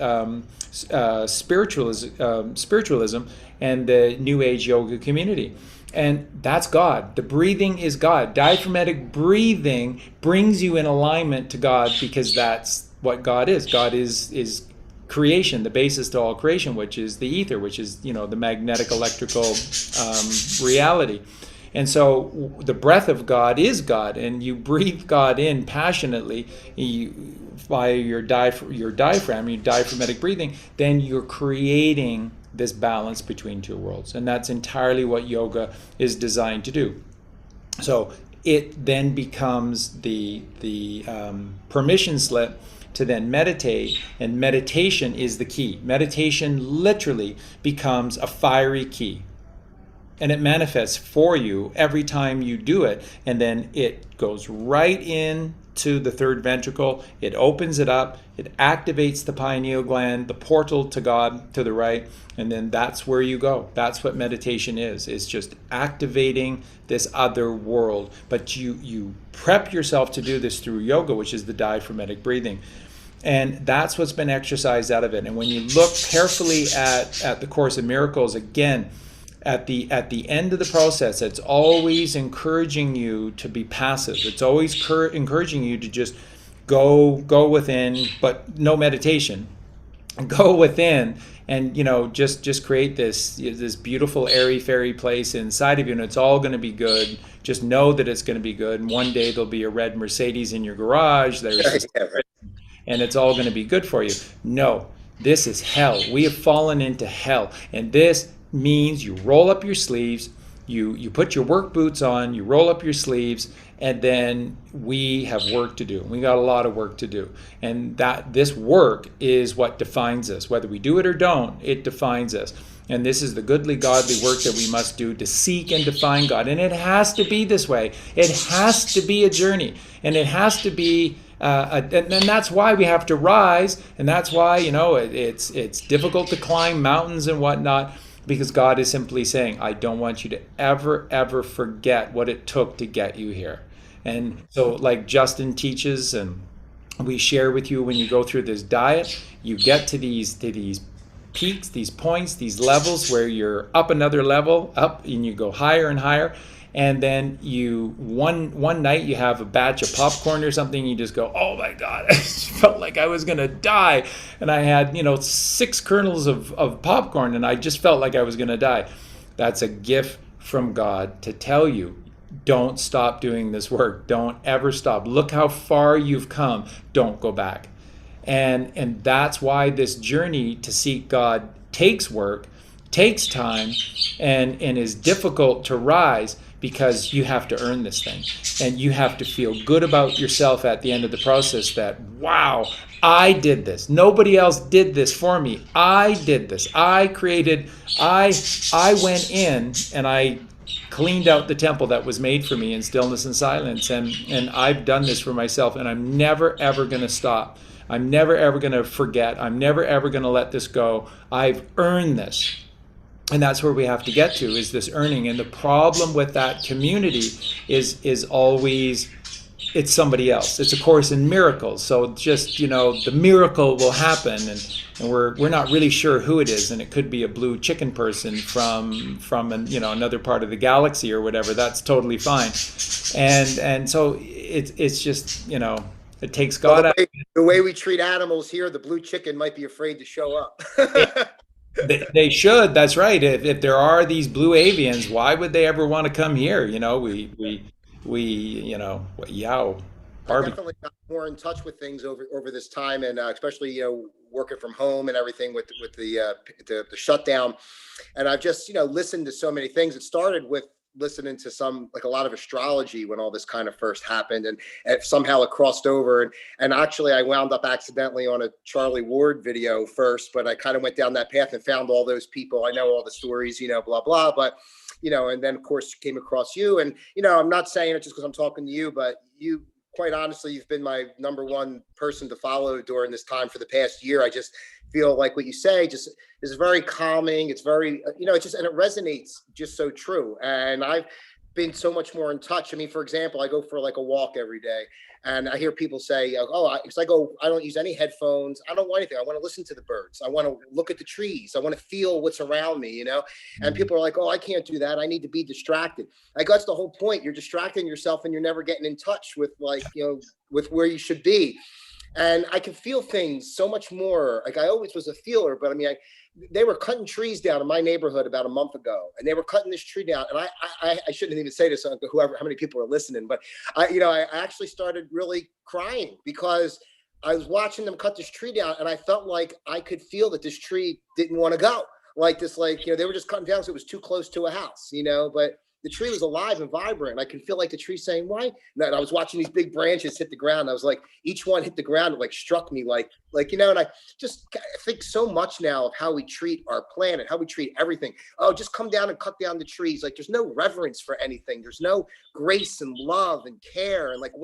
spiritualism and the new age yoga community. And that's God. The breathing is God. Diaphragmatic breathing brings you in alignment to God, because that's what God is. God is creation, the basis to all creation, which is the ether, which is, the magnetic electrical reality. And so the breath of God is God, and you breathe God in passionately via your diaphragm, your diaphragmatic breathing, then you're creating this balance between two worlds. And that's entirely what yoga is designed to do. So it then becomes the permission slip to then meditate, and meditation is the key. Meditation literally becomes a fiery key. And it manifests for you every time you do it. And then it goes right into the third ventricle. It opens it up. It activates the pineal gland, the portal to God to the right. And then that's where you go. That's what meditation is. It's just activating this other world. But you prep yourself to do this through yoga, which is the diaphragmatic breathing. And that's what's been exercised out of it. And when you look carefully at the Course in Miracles, again, at the end of the process, it's always encouraging you to be passive. It's always encouraging you to just go within, but no meditation. Go within, and just create this beautiful airy fairy place inside of you, and it's all going to be good. Just know that it's going to be good. And one day there'll be a red Mercedes in your garage. And it's all going to be good for you. No, this is hell. We have fallen into hell, and this means you roll up your sleeves, you put your work boots on, you roll up your sleeves, and then we have work to do. We got a lot of work to do. And that this work is what defines us. Whether we do it or don't, it defines us. And this is the goodly, godly work that we must do to seek and define God. And it has to be this way. It has to be a journey. And it has to be and that's why we have to rise. And that's why, it's difficult to climb mountains and whatnot. Because God is simply saying, I don't want you to ever forget what it took to get you here. And so, like Justin teaches, and we share with you, when you go through this diet, you get to these peaks, these points, these levels where you're up another level, up, and you go higher and higher. And then one night you have a batch of popcorn or something, you just go, oh my God, I just felt like I was gonna die. And I had 6 kernels of popcorn, and I just felt like I was gonna die. That's a gift from God to tell you, don't stop doing this work. Don't ever stop. Look how far you've come. Don't go back. And that's why this journey to seek God takes work, takes time, and is difficult to rise, because you have to earn this thing, and you have to feel good about yourself at the end of the process that, wow, I did this. Nobody else did this for me. I did this. I went in and I cleaned out the temple that was made for me in stillness and silence, and I've done this for myself, and I'm never ever going to stop. I'm never ever going to forget. I'm never ever going to let this go. I've earned this. And that's where we have to get to, is this earning. And the problem with that community is always, it's somebody else. It's a Course in Miracles. So just, the miracle will happen, and we're not really sure who it is. And it could be a blue chicken person from another part of the galaxy or whatever. That's totally fine. And so it's just, it takes God out. The way we treat animals here, the blue chicken might be afraid to show up. They should. That's right. If there are these blue avians, why would they ever want to come here? Yow. I definitely got more in touch with things over this time, and especially working from home and everything with the shutdown. And I've just listened to so many things. It started with listening to like a lot of astrology when all this kind of first happened, and somehow it crossed over. And actually, I wound up accidentally on a Charlie Ward video first, but I kind of went down that path and found all those people. I know all the stories, blah, blah, but, and then of course came across you. And, I'm not saying it just because I'm talking to you, but you, quite honestly, you've been my number one person to follow during this time for the past year. I just feel like what you say just is very calming. It's very, and it resonates just so true. And I've been so much more in touch. I mean, for example, I go for like a walk every day, and I hear people say, because I don't use any headphones. I don't want anything. I want to listen to the birds. I want to look at the trees. I want to feel what's around me, and people are like, I can't do that. I need to be distracted. Like, that's the whole point. You're distracting yourself and you're never getting in touch with with where you should be. And I can feel things so much more. Like, I always was a feeler, but I mean, they were cutting trees down in my neighborhood about a month ago, and they were cutting this tree down. And I shouldn't even say this, how many people are listening, but I actually started really crying because I was watching them cut this tree down, and I felt like I could feel that this tree didn't want to go like this. Like, they were just cutting down, so it was too close to a house, but the tree was alive and vibrant. I can feel like the tree saying, why? And I was watching these big branches hit the ground. I was like, each one hit the ground. It like struck me like, and I just think so much now of how we treat our planet, how we treat everything. Oh, just come down and cut down the trees. Like, there's no reverence for anything. There's no grace and love and care. And like,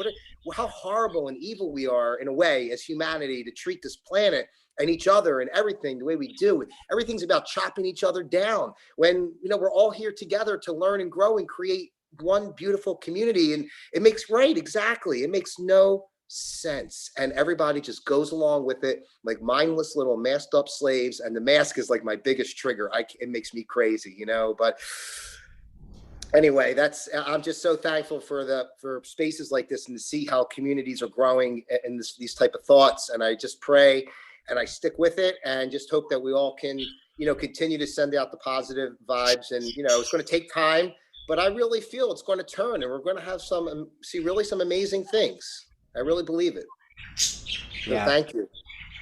how horrible and evil we are in a way as humanity to treat this planet and each other and everything the way we do. Everything's about chopping each other down when, we're all here together to learn and grow and create one beautiful community. And it makes it makes no sense. And everybody just goes along with it like mindless little masked up slaves. And the mask is like my biggest trigger. It makes me crazy, but anyway, I'm just so thankful for spaces like this and to see how communities are growing in these type of thoughts. And I just pray and I stick with it and just hope that we all can, continue to send out the positive vibes. And, it's going to take time, but I really feel it's going to turn, and we're going to have some amazing things. I really believe it. Yeah. So thank you.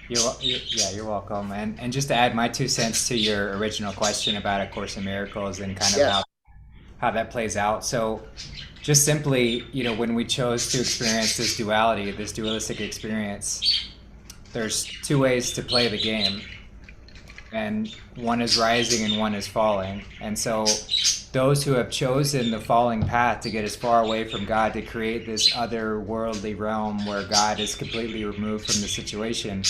You're welcome. And just to add my 2 cents to your original question about A Course in Miracles and kind of how that plays out. So just simply, when we chose to experience this duality, this dualistic experience, there's 2 ways to play the game, and one is rising and one is falling. And so those who have chosen the falling path to get as far away from God, to create this otherworldly realm where God is completely removed from the situation,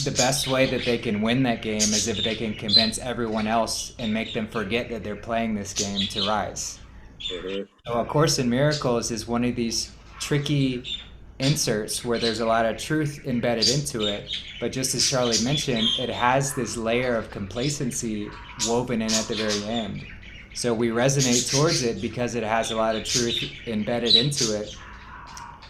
the best way that they can win that game is if they can convince everyone else and make them forget that they're playing this game to rise. Mm-hmm. So A Course in Miracles is one of these tricky inserts where there's a lot of truth embedded into it, but just as Charlie mentioned, it has this layer of complacency woven in at the very end. So we resonate towards it because it has a lot of truth embedded into it,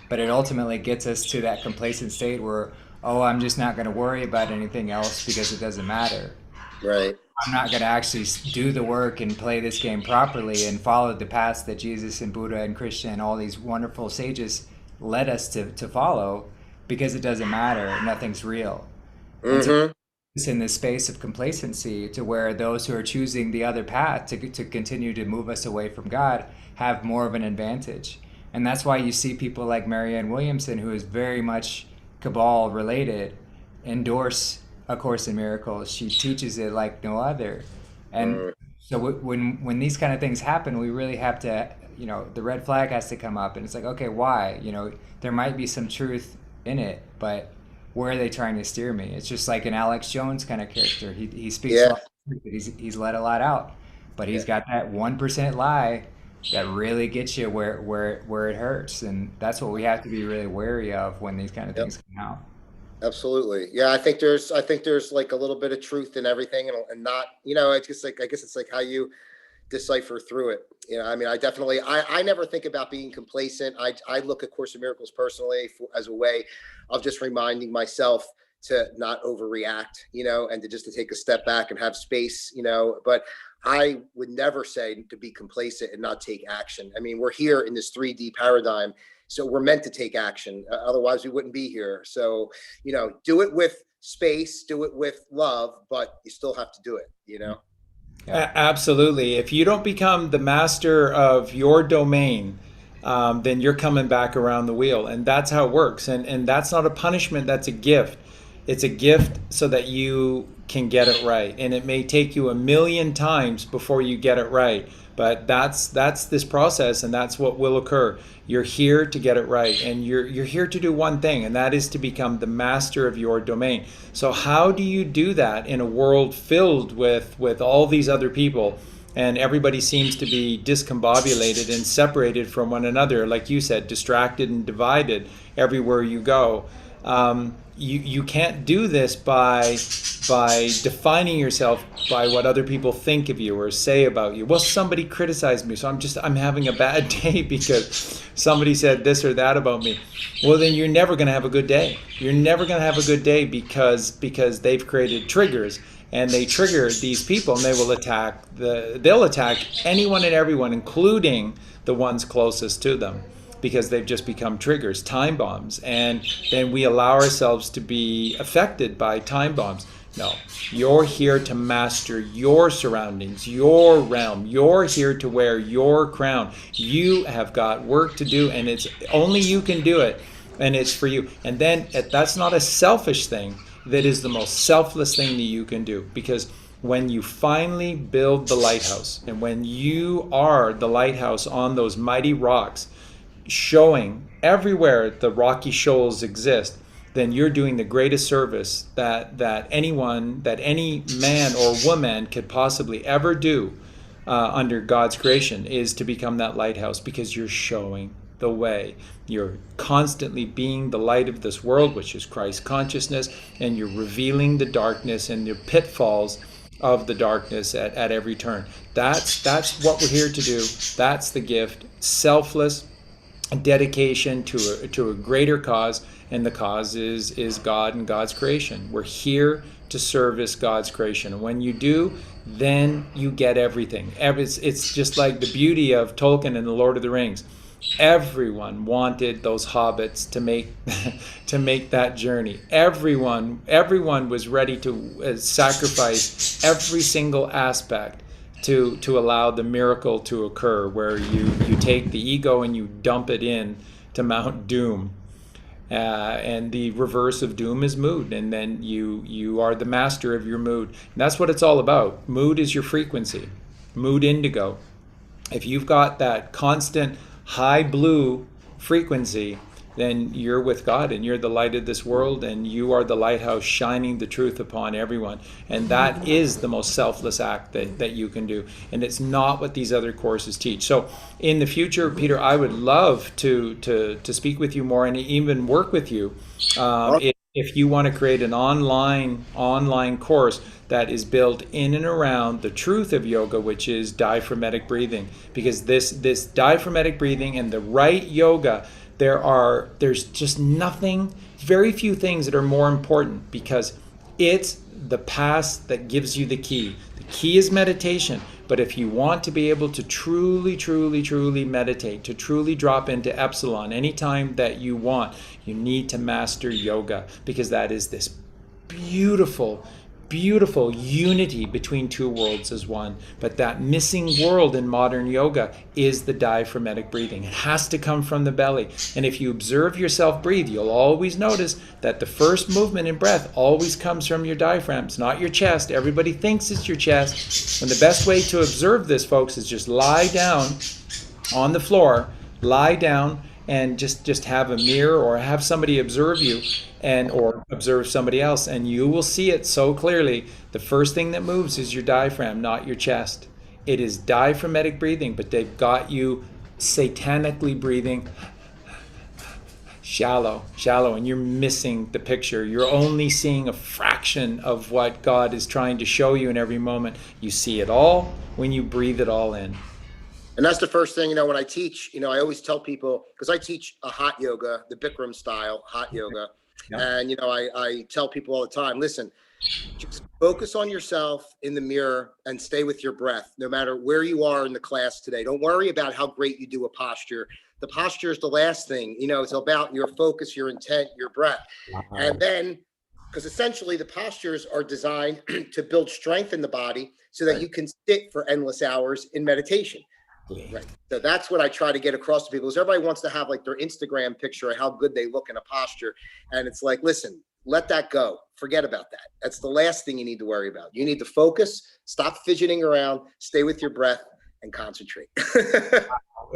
but it ultimately gets us to that complacent state where, I'm just not going to worry about anything else because it doesn't matter. Right. I'm not going to actually do the work and play this game properly and follow the paths that Jesus and Buddha and Krishna and all these wonderful sages led us to follow, because it doesn't matter. Nothing's real. Mm-hmm. So it's in this space of complacency to where those who are choosing the other path to continue to move us away from God have more of an advantage. And that's why you see people like Marianne Williamson, who is very much Kabbalah related, endorse A Course in Miracles. She teaches it like no other. And so when these kind of things happen, we really have to, the red flag has to come up, and it's like, okay, why? There might be some truth in it, but where are they trying to steer me? It's just like an Alex Jones kind of character. He speaks a lot of truth, but he's let a lot out, but he's got that 1% lie that really gets you where it hurts, and that's what we have to be really wary of when these kind of things come out. Absolutely. Yeah, I think there's like a little bit of truth in everything, and not, it's just like, I guess it's like how you decipher through it. I mean, I never think about being complacent. I look at Course in Miracles personally as a way of just reminding myself to not overreact, and to take a step back and have space, but I would never say to be complacent and not take action. I mean, we're here in this 3D paradigm, so we're meant to take action. Otherwise we wouldn't be here. So, do it with space, do it with love, but you still have to do it, Absolutely. If you don't become the master of your domain, then you're coming back around the wheel. And that's how it works. And that's not a punishment, that's a gift. It's a gift so that you can get it right. And it may take you a million times before you get it right. But that's this process, and that's what will occur. You're here to get it right, and you're here to do one thing, and that is to become the master of your domain. So how do you do that in a world filled with all these other people, and everybody seems to be discombobulated and separated from one another, like you said, distracted and divided everywhere you go? You can't do this by defining yourself by what other people think of you or say about you. Well, somebody criticized me, so I'm having a bad day because somebody said this or that about me. Well, then you're never going to have a good day. You're never going to have a good day because they've created triggers, and they trigger these people, and they'll attack anyone and everyone, including the ones closest to them, because they've just become triggers, time bombs. And then we allow ourselves to be affected by time bombs. No, you're here to master your surroundings, your realm. You're here to wear your crown. You have got work to do, and it's only you can do it, and it's for you. And then that's not a selfish thing. That is the most selfless thing that you can do, because when you finally build the lighthouse, and when you are the lighthouse on those mighty rocks, showing everywhere the rocky shoals exist, then you're doing the greatest service that any man or woman could possibly ever do under God's creation, is to become that lighthouse, because you're showing the way. You're constantly being the light of this world, which is Christ consciousness, and you're revealing the darkness and the pitfalls of the darkness at every turn. That's what we're here to do. That's the gift. Selfless dedication to a greater cause, and the cause is God and God's creation. We're here to service God's creation, and when you do, then you get everything. It's just like the beauty of Tolkien and the Lord of the Rings. Everyone wanted those hobbits to make to make that journey. Everyone was ready to sacrifice every single aspect to allow the miracle to occur, where you take the ego and you dump it in to Mount Doom, and the reverse of doom is mood, and then you are the master of your mood. And that's what it's all about. Mood is your frequency, mood indigo. If you've got that constant high blue frequency, then you're with God, and you're the light of this world, and you are the lighthouse shining the truth upon everyone. And that is the most selfless act that you can do. And it's not what these other courses teach. So in the future, Peter, I would love to speak with you more, and even work with you if you want to create an online course that is built in and around the truth of yoga, which is diaphragmatic breathing. Because this diaphragmatic breathing and the right yoga, there's just very few things that are more important, because it's the pass that gives you the key. The key is meditation. But if you want to be able to truly meditate, to truly drop into epsilon anytime that you want, you need to master yoga, because that is this beautiful unity between two worlds as one. But that missing world in modern yoga is the diaphragmatic breathing. It has to come from the belly. And if you observe yourself breathe, you'll always notice that the first movement in breath always comes from your diaphragm. It's not your chest. Everybody thinks it's your chest. And the best way to observe this, folks, is just lie down on the floor, lie down, and just have a mirror, or have somebody observe you, or observe somebody else, and you will see it so clearly. The first thing that moves is your diaphragm, not your chest. It is diaphragmatic breathing, but they've got you satanically breathing shallow, and you're missing the picture. You're only seeing a fraction of what God is trying to show you in every moment. You see it all when you breathe it all in. And that's the first thing, when I teach, I always tell people, because I teach a hot yoga, the Bikram style hot yoga. Yeah. And, I tell people all the time, listen, just focus on yourself in the mirror and stay with your breath, no matter where you are in the class today. Don't worry about how great you do a posture. The posture is the last thing, it's about your focus, your intent, your breath. And then because essentially the postures are designed to build strength in the body so that you can sit for endless hours in meditation. Right. So that's what I try to get across to people, is everybody wants to have like their Instagram picture of how good they look in a posture. And it's like, listen, let that go. Forget about that. That's the last thing you need to worry about. You need to focus, stop fidgeting around, stay with your breath, and concentrate.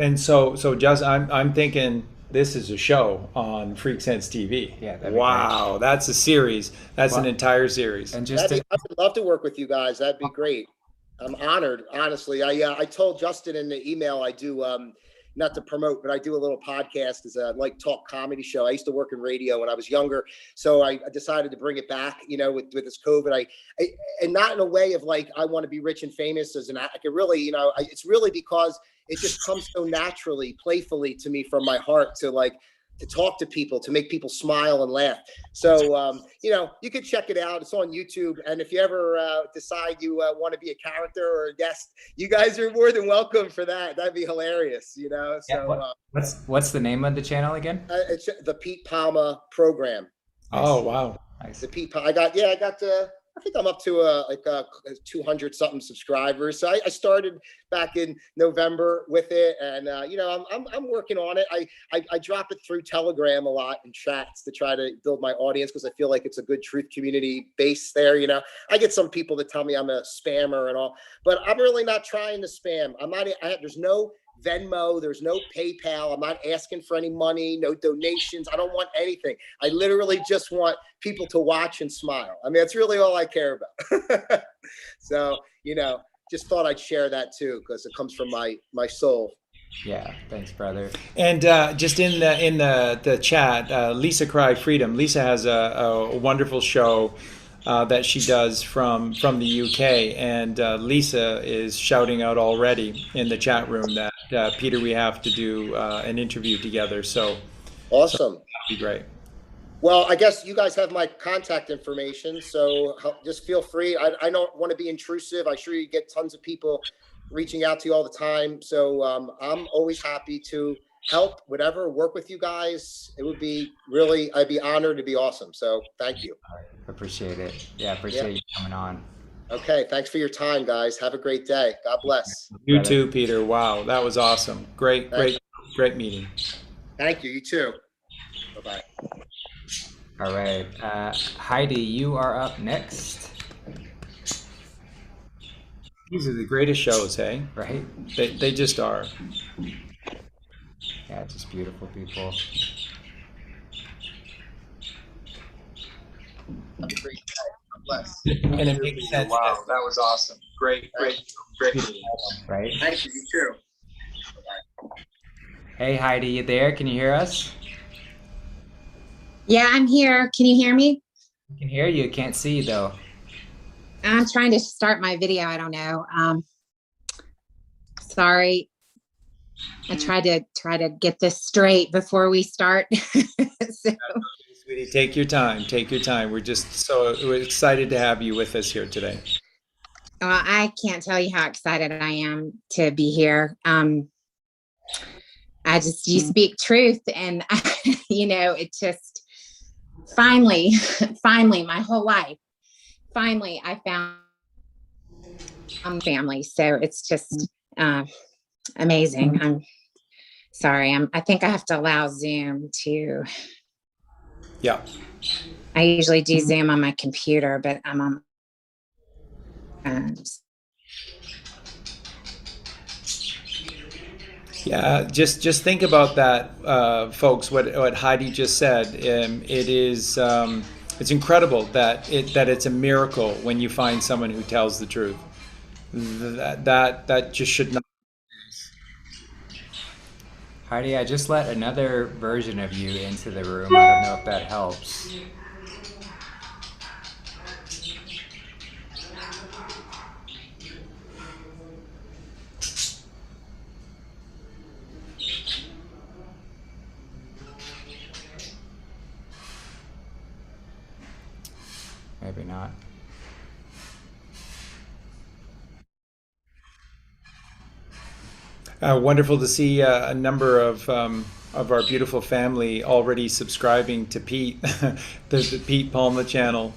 And so just I'm thinking this is a show on Freak Sense TV. Yeah, that'd be wow, that's a series. That's an entire series. And I would love to work with you guys. That'd be great. I'm honored, honestly. I told Justin in the email I do, not to promote, but I do a little podcast as a like talk comedy show. I used to work in radio when I was younger, so I decided to bring it back. You know, with this COVID, I and not in a way of like I want to be rich and famous as an actor. Really, you know, it's really because it just comes so naturally, playfully to me from my heart to like to talk to people, to make people smile and laugh. So, you know, you can check it out. It's on YouTube. And if you ever decide you want to be a character or a guest, you guys are more than welcome for that. That'd be hilarious, you know? So, what's the name of the channel again? It's the Pete Palma program. Oh, wow. Nice. The Pete, I got I think I'm up to like 200 something subscribers. So I started back in November with it, and you know, I'm working on it. I drop it through Telegram a lot and chats to try to build my audience, because I feel like it's a good truth community base there. You know, I get some people that tell me I'm a spammer and all, but I'm really not trying to spam. I'm not. There's no Venmo, there's no PayPal. I'm not asking for any money, no donations. I don't want anything. I literally just want people to watch and smile. I mean, that's really all I care about. So, you know, just thought I'd share that too, because it comes from my soul. Yeah, thanks, brother. And just in the chat, Lisa Cry Freedom. Lisa has a wonderful show that she does from the UK, and Lisa is shouting out already in the chat room that Peter, we have to do an interview together. So awesome, that'd be great. Well, I guess you guys have my contact information, so just feel free. I don't want to be intrusive. I'm sure you get tons of people reaching out to you all the time, so I'm always happy to help, whatever, work with you guys. It would be really, I'd be honored. It'd be awesome. So thank you. Appreciate it. Yeah, appreciate you coming on. Okay, thanks for your time, guys. Have a great day. God bless. You too, Peter. Wow, that was awesome. Great meeting. Thank you. You too. Bye-bye. All right, Heidi, you are up next. These are the greatest shows, hey? Right? They just are. Yeah, just beautiful people. Have a great day. God bless. And it makes sense. Wow, that was awesome. Great. Right? Thank you. You too. Bye-bye. Hey, Heidi, you there? Can you hear us? Yeah, I'm here. Can you hear me? I can hear you. Can't see you though. I'm trying to start my video. I don't know. Sorry. I tried to get this straight before we start. So. Sweetie, take your time. Take your time. We're excited to have you with us here today. Well, I can't tell you how excited I am to be here. You speak truth, and you know, it just finally, my whole life, finally, I found family. So it's just amazing. I'm sorry. I think I have to allow Zoom to. Yeah. I usually do Zoom on my computer, but I'm on. Yeah, just think about that, folks. What Heidi just said. It is it's incredible that it's a miracle when you find someone who tells the truth. That just should not. Heidi, I just let another version of you into the room. I don't know if that helps. Maybe not. Wonderful to see a number of our beautiful family already subscribing to Pete, the Pete Palma channel,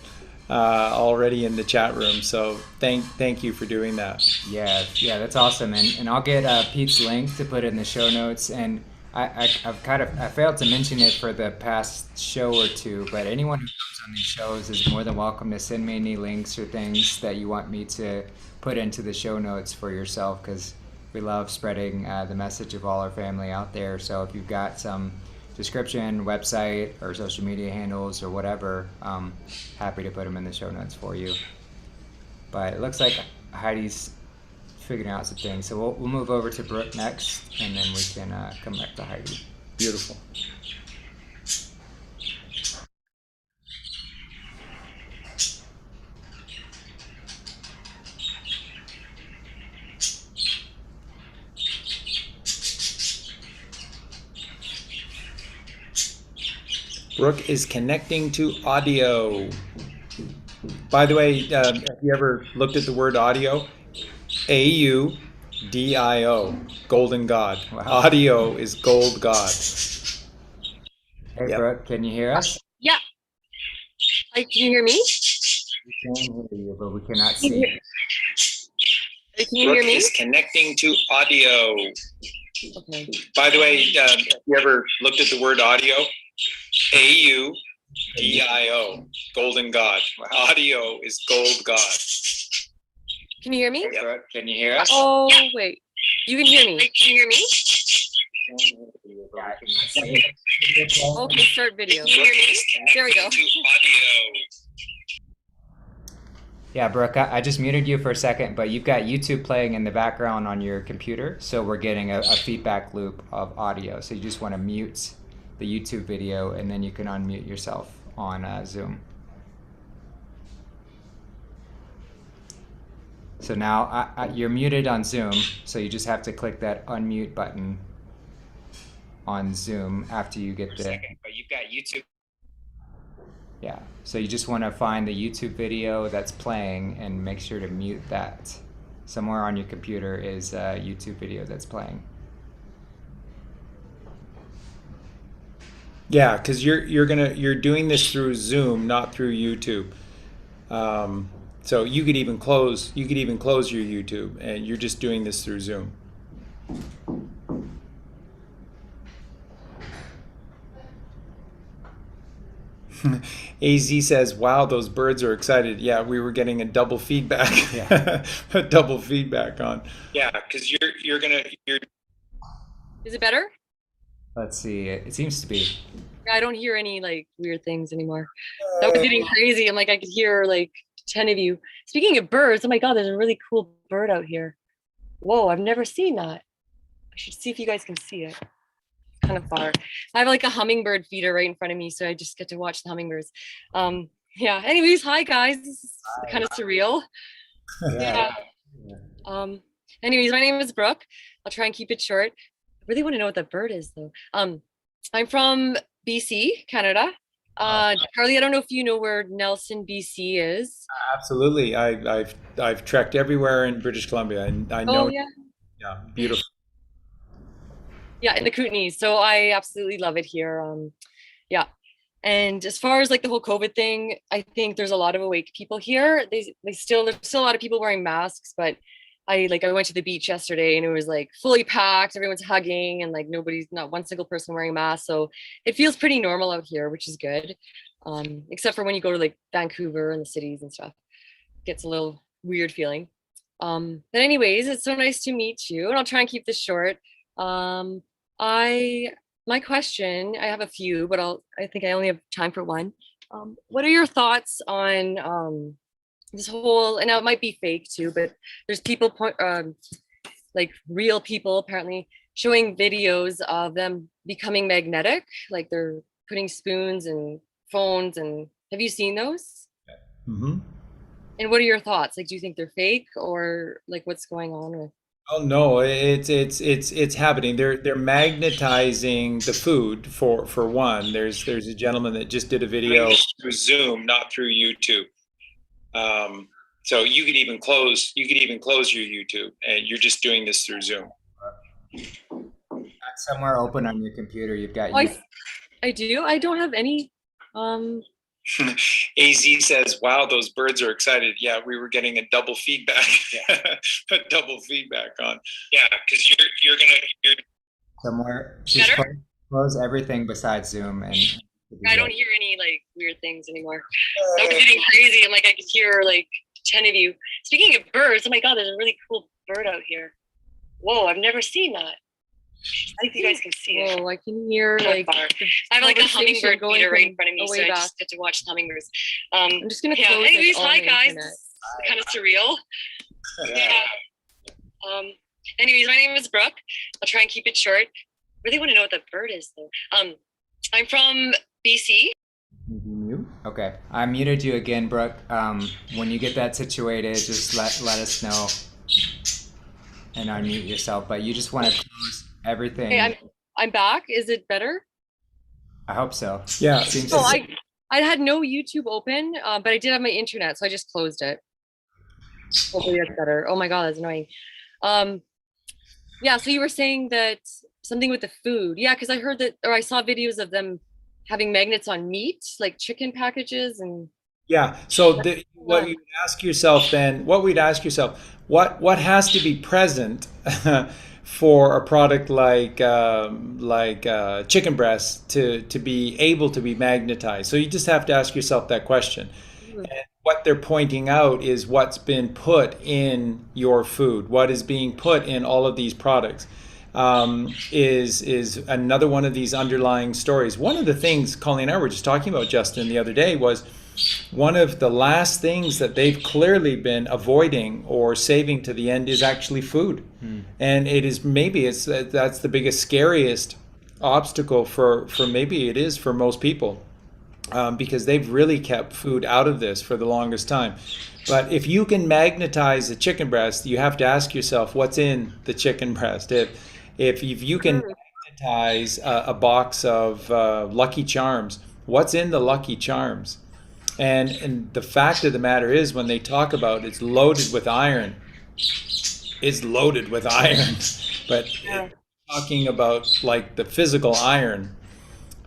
already in the chat room. So thank you for doing that. Yeah, that's awesome. And I'll get Pete's link to put in the show notes. And I failed to mention it for the past show or two, but anyone who comes on these shows is more than welcome to send me any links or things that you want me to put into the show notes for yourself, because we love spreading the message of all our family out there. So if you've got some description, website, or social media handles or whatever, happy to put them in the show notes for you. But it looks like Heidi's figuring out some things. So we'll move over to Brooke next, and then we can come back to Heidi. Beautiful. Brooke is connecting to audio. By the way, have you ever looked at the word audio? AUDIO, Golden God. Wow. Audio is Gold God. Hey, Yep. Brooke, can you hear us? Yeah. Can you hear me? We can hear you, but we cannot see you. Can you hear Brooke me? is connecting to audio. Okay. By the way, have you ever looked at the word audio? AUDIO, Golden God. Audio is Gold God. Can you hear me? Hey, Brooke, can you hear us? Oh, wait. You can hear me. Can you hear me? Yeah, I can see you. Okay, start video. Brooke is There we go. connecting to audio. Yeah, Brooke, I just muted you for a second, but you've got YouTube playing in the background on your computer, so we're getting a feedback loop of audio. So you just want to mute the YouTube video, and then you can unmute yourself on Zoom. So now you're muted on Zoom, so you just have to click that unmute button on Zoom after you get the... But you've got YouTube. Yeah, so you just want to find the YouTube video that's playing and make sure to mute that. Somewhere on your computer is a YouTube video that's playing. Yeah, because you're doing this through Zoom, not through YouTube. So you could even close your YouTube, and you're just doing this through Zoom. AZ says, "Wow, those birds are excited." Yeah, we were getting a double feedback. Yeah. A double feedback on. Yeah, because you're. Is it better? Let's see, it seems to be. I don't hear any like weird things anymore. That was getting crazy. I'm like, I could hear like 10 of you. Speaking of birds, oh my God, there's a really cool bird out here. Whoa, I've never seen that. I should see if you guys can see it. Kind of far. I have like a hummingbird feeder right in front of me, so I just get to watch the hummingbirds. Yeah. Anyways, hi guys. This is kind of surreal. Yeah. Anyways, my name is Brooke. I'll try and keep it short. I really want to know what that bird is though. I'm from BC, Canada. Carly, I don't know if you know where Nelson, BC is. Absolutely, I've trekked everywhere in British Columbia, and I know. Oh yeah. Yeah, beautiful. Yeah, in the Kootenays. So I absolutely love it here. Yeah. And as far as like the whole COVID thing, I think there's a lot of awake people here. There's still a lot of people wearing masks, but I went to the beach yesterday and it was like fully packed. Everyone's hugging and like not one single person wearing a mask. So it feels pretty normal out here, which is good. Except for when you go to like Vancouver and the cities and stuff, it gets a little weird feeling. But anyways, it's so nice to meet you, and I'll try and keep this short. My question, I have a few, but I think I only have time for one. What are your thoughts on this whole, and now it might be fake too, but there's people like real people apparently showing videos of them becoming magnetic, like they're putting spoons and phones, and have you seen those? Mm-hmm. And what are your thoughts? Like, do you think they're fake, or like what's going on with? Oh no, it's happening. They're magnetizing the food for one. There's a gentleman that just did a video through Zoom, not through YouTube. So you could even close your YouTube, and you're just doing this through Zoom. Somewhere open on your computer, you've got Oh, you. I do. I don't have any. AZ says, "Wow, those birds are excited." Yeah, we were getting a double feedback. A double feedback on. Yeah, because you're Somewhere. Better? Close everything besides Zoom and I don't hear any like weird things anymore. That was getting crazy. I'm like, I could hear like 10 of you. Speaking of birds, oh my God, there's a really cool bird out here. Whoa, I've never seen that. I think you guys can see it. Whoa, I can hear like I have like a hummingbird feeder right in front of me, so I just get to watch hummingbirds. I'm just gonna close anyways, hi guys. It's kind of surreal. Yeah. Anyways, my name is Brooke. I'll try and keep it short. Really want to know what that bird is though. I'm from BC. Okay, I muted you again, Brooke. When you get that situated, just let us know and unmute yourself. But you just want to close everything. Hey, I'm back. Is it better? I hope so. Yeah. So I had no YouTube open, but I did have my internet, so I just closed it. Hopefully that's better. Oh my God, that's annoying. Yeah, so you were saying that something with the food. Yeah, because I heard that, or I saw videos of them having magnets on meat, like chicken packages and. Yeah. So what you'd ask yourself then, what has to be present for a product like chicken breast to be able to be magnetized? So you just have to ask yourself that question. And what they're pointing out is what's been put in your food, what is being put in all of these products. Is another one of these underlying stories. One of the things Colleen and I were just talking about, Justin, the other day was one of the last things that they've clearly been avoiding or saving to the end is actually food. And it is that's the biggest, scariest obstacle for maybe it is for most people. Because they've really kept food out of this for the longest time. But if you can magnetize a chicken breast, you have to ask yourself what's in the chicken breast. If you can magnetize a box of Lucky Charms, what's in the Lucky Charms? And the fact of the matter is, when they talk about it's loaded with iron, it's loaded with iron. But talking about like the physical iron,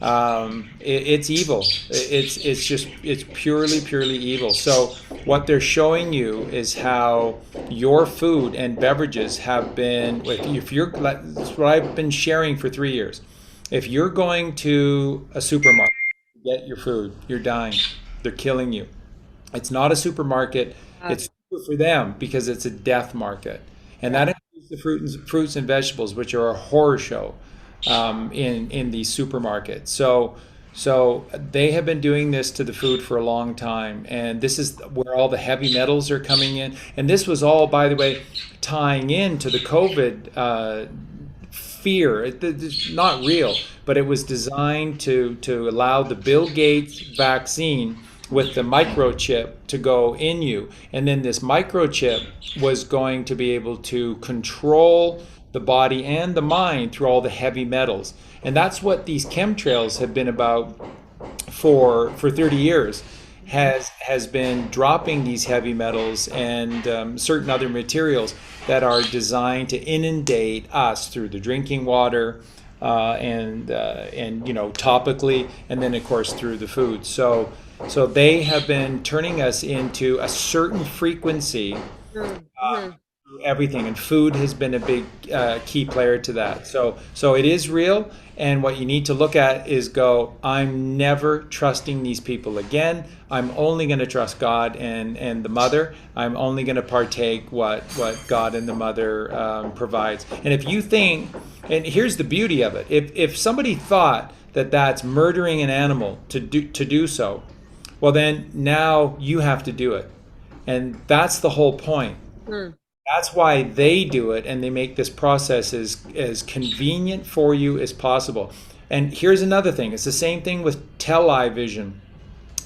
it's evil. It's purely evil. So what they're showing you is how your food and beverages have been. That's what I've been sharing for 3 years. If you're going to a supermarket to get your food, you're dying. They're killing you. It's not a supermarket. It's super for them because it's a death market, and that includes the fruits and vegetables, which are a horror show. In these supermarkets. So they have been doing this to the food for a long time, and this is where all the heavy metals are coming in. And this was all, by the way, tying into the COVID fear. It's not real, but it was designed to allow the Bill Gates vaccine with the microchip to go in you, and then this microchip was going to be able to control the body and the mind through all the heavy metals. And that's what these chemtrails have been about for 30 years, has been dropping these heavy metals and certain other materials that are designed to inundate us through the drinking water and topically, and then of course through the food. So they have been turning us into a certain frequency everything, and food has been a big key player to that. So it is real, and what you need to look at is go, I'm never trusting these people again. I'm only going to trust God and the mother. I'm only going to partake what God and the mother provides. And if you think, and here's the beauty of it, if somebody thought that that's murdering an animal to do so, well then now you have to do it, and that's the whole point. That's why they do it, and they make this process as convenient for you as possible. And here's another thing. It's the same thing with television.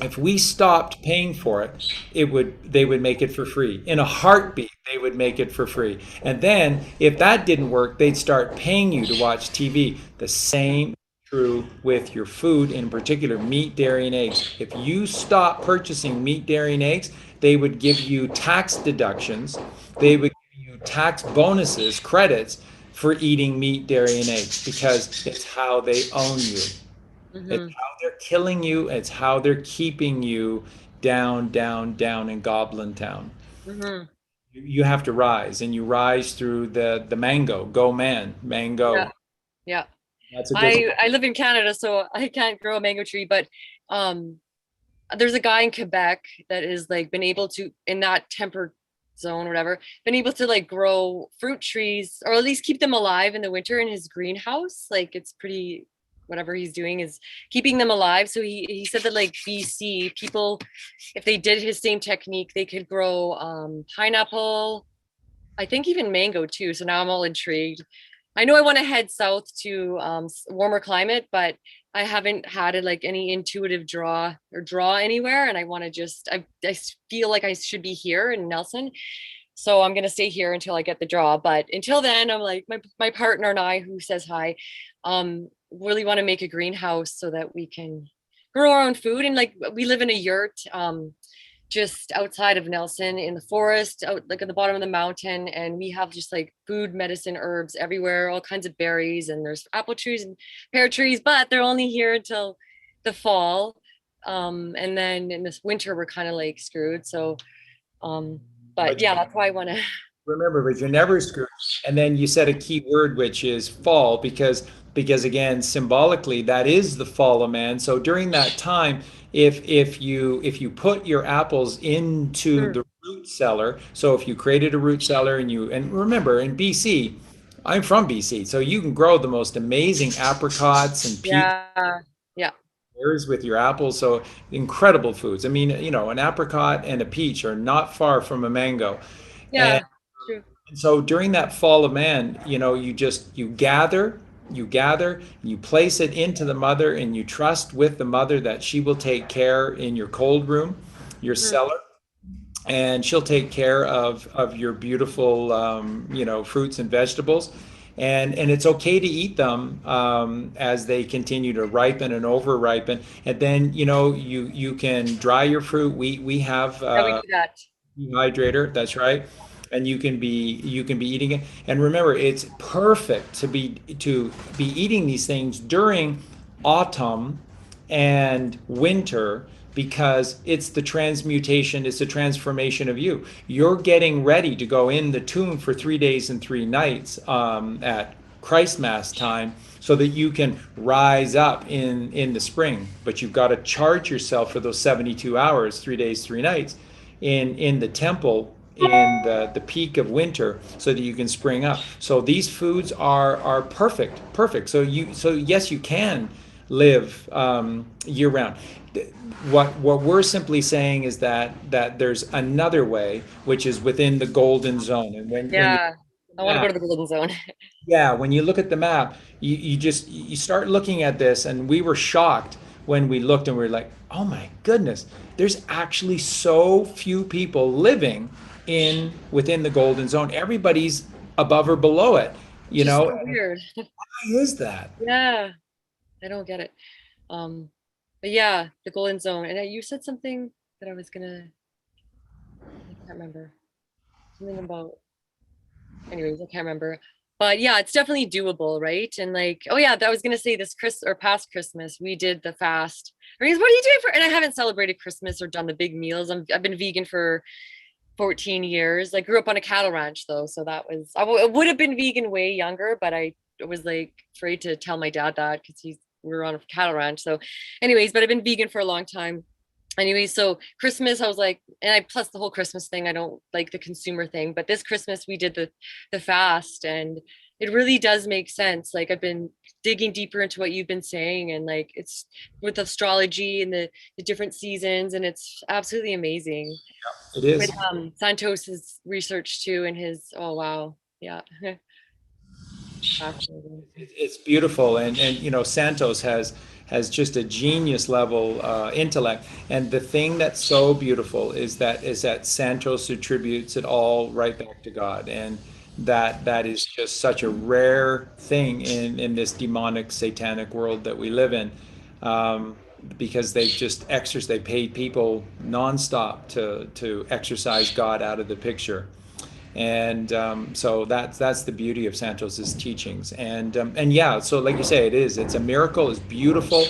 If we stopped paying for it, they would make it for free. In a heartbeat, they would make it for free. And then if that didn't work, they'd start paying you to watch TV. The same is true with your food, in particular meat, dairy, and eggs. If you stop purchasing meat, dairy, and eggs, they would give you tax deductions. They would give you tax bonuses, credits for eating meat, dairy, and eggs because it's how they own you. It's Mm-hmm. how they're killing you. It's how they're keeping you down, down, down in Goblin Town. Mm-hmm. You have to rise, and you rise through the mango. Go man, Yeah. mango. Yeah. That's a good. I live in Canada, so I can't grow a mango tree, but um there's a guy in Quebec that is like been able to in that temperate zone or whatever, been able to like grow fruit trees or at least keep them alive in the winter in his greenhouse. Like it's pretty whatever he's doing is keeping them alive. So he said that like BC people, if they did his same technique, they could grow pineapple, I think even mango too. So now I'm all intrigued. I know I want to head south to warmer climate, but I haven't had it like any intuitive draw anywhere. And I want to just, I feel like I should be here in Nelson. So I'm going to stay here until I get the draw. But until then, I'm like, my partner and I, who says hi, really want to make a greenhouse so that we can grow our own food. And like, we live in a yurt. Just outside of Nelson in the forest, out like at the bottom of the mountain. And we have just like food, medicine, herbs everywhere, all kinds of berries. And there's apple trees and pear trees, but they're only here until the fall. And then in this winter, we're kind of like screwed. So, but But yeah, that's why I want to. remember, but you're never screwed. And then you said a key word, which is fall, because again, symbolically, that is the fall of man. So during that time, if you put your apples into the root cellar, so if you created a root cellar and remember in BC, I'm from BC, so you can grow the most amazing apricots and peach Yeah. Yeah. pears with your apples. So incredible foods. I mean, an apricot and a peach are not far from a mango. And Yeah. True. so during that fall of man, you gather, you place it into the mother, and you trust with the mother that she will take care in your cold room, your Mhm. cellar, and she'll take care of your beautiful, fruits and vegetables. And it's okay to eat them as they continue to ripen and over ripen. And then, you can dry your fruit. We have Yeah, we do that. dehydrator, that's right. And you can be eating it. And remember, it's perfect to be eating these things during autumn and winter because it's the transmutation, it's the transformation of you. You're getting ready to go in the tomb for 3 days and 3 nights at Christ Mass time so that you can rise up in the spring. But you've got to charge yourself for those 72 hours, 3 days, 3 nights in the temple in the peak of winter so that you can spring up. So these foods are perfect. So yes, you can live year round. What we're simply saying is that there's another way, which is within the golden zone. And when you Yeah. I want to go to the golden zone. yeah, when you look at the map, you start looking at this, and we were shocked when we looked and we were like, oh my goodness, there's actually so few people living in within the golden zone. Everybody's above or below it, you Just know. so weird. Why is that? Yeah. I don't get it. Um, but yeah, the golden zone. And you said something that I was gonna, I can't remember. Something about, anyways, I can't remember. But yeah, it's definitely doable, right? And like, oh yeah, I was gonna say this past Christmas, we did the fast. Or what are you doing for? And I haven't celebrated Christmas or done the big meals. I've been vegan for 14 years. I grew up on a cattle ranch though, so that was I would have been vegan way younger, but I was like afraid to tell my dad that because we were on a cattle ranch. So, anyways, but I've been vegan for a long time. Anyways, so Christmas, I was like, and I plus the whole Christmas thing, I don't like the consumer thing, but this Christmas we did the fast, and it really does make sense. Like I've been digging deeper into what you've been saying, and like it's with astrology and the different seasons, and it's absolutely amazing It with is. Santos's research too and his oh wow yeah fascinating. It's beautiful, and Santos has just a genius level intellect. And the thing that's so beautiful is that Santos attributes it all right back to God, and that is just such a rare thing in this demonic satanic world that we live in. Because they pay people nonstop to exercise God out of the picture. And so that's the beauty of Santos's teachings. And yeah, so like you say, it's a miracle. It's beautiful.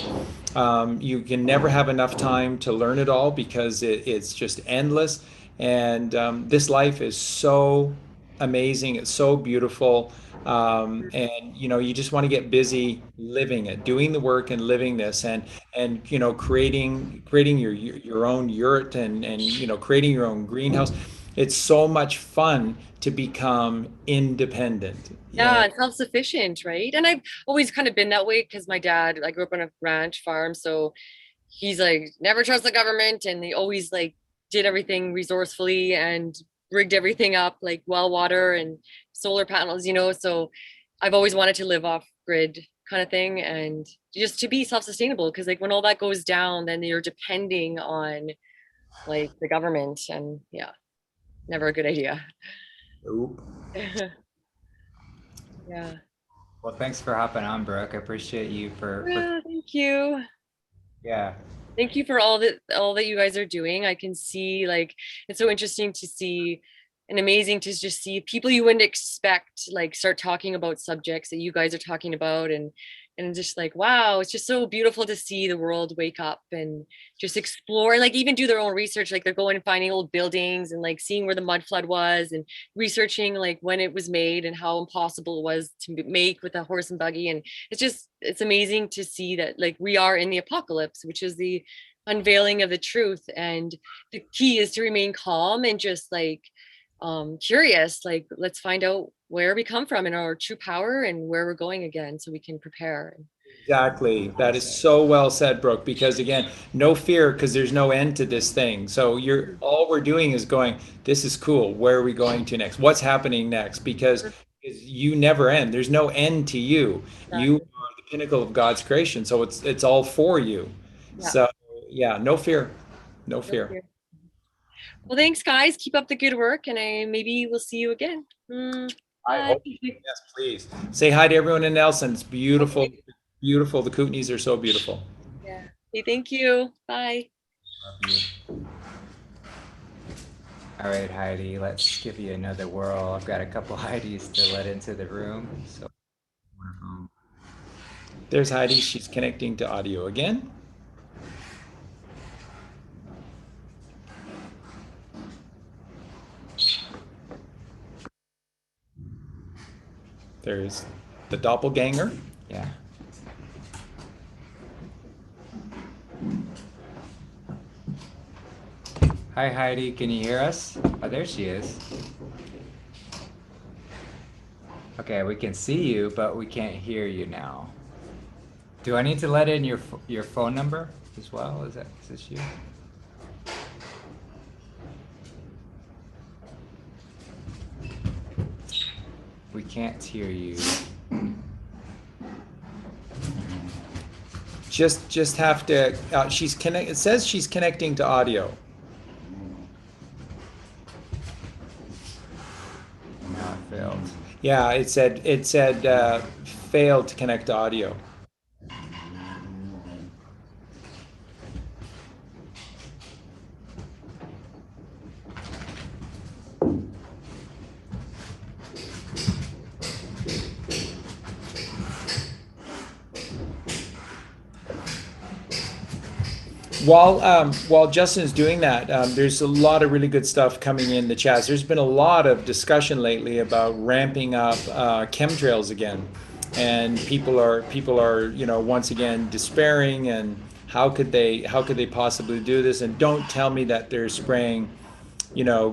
You can never have enough time to learn it all because it's just endless. And this life is so amazing. It's so beautiful. And you just want to get busy living it, doing the work and living this, and creating your own yurt, and creating your own greenhouse. It's so much fun to become independent. Yeah, Yeah. and self-sufficient, right? And I've always kind of been that way because my dad, I grew up on a ranch farm, so he's like never trust the government, and they always like did everything resourcefully and rigged everything up like well water and solar panels, so I've always wanted to live off grid kind of thing, and just to be self-sustainable, because like when all that goes down, then you're depending on like the government, and yeah, never a good idea. Nope. Yeah. Well, thanks for hopping on, Brooke. I appreciate you Yeah, thank you. yeah. Thank you for all that you guys are doing. I can see like it's so interesting to see and amazing to just see people you wouldn't expect like start talking about subjects that you guys are talking about, and just like wow, it's just so beautiful to see the world wake up and just explore and like even do their own research. Like they're going and finding old buildings and like seeing where the mud flood was and researching like when it was made and how impossible it was to make with a horse and buggy. And it's amazing to see that like we are in the apocalypse, which is the unveiling of the truth. And the key is to remain calm and just like curious, like let's find out where we come from and our true power and where we're going again so we can prepare. Exactly. That is so well said, Brooke, because again, no fear because there's no end to this thing. So all we're doing is going, this is cool. Where are we going to next? What's happening next? Because you never end. There's no end to you. You Exactly. are the pinnacle of God's creation. So it's all for you. Yeah. So yeah, no fear. No No fear. fear. Well, thanks guys, keep up the good work, and I maybe we'll see you again. I Bye. hope. Yes, please. Say hi to everyone in Nelson. It's beautiful. Okay. Beautiful. The Kootenays are so beautiful. Yeah. Okay, thank you. Bye. Love you. All right, Heidi, let's give you another whirl. I've got a couple Heidis to let into the room. So There's Heidi. She's connecting to audio again. There's the doppelganger. yeah. Hi, Heidi. Can you hear us? Oh, there she is. Okay, we can see you, but we can't hear you now. Do I need to let in your phone number as well? Is this you? We can't hear you. Just have to. It says she's connecting to audio. Now it failed. Yeah, it said failed to connect to audio. While Justin's doing that, there's a lot of really good stuff coming in the chats. There's been a lot of discussion lately about ramping up chemtrails again, and people are once again despairing and how could they possibly do this? And don't tell me that they're spraying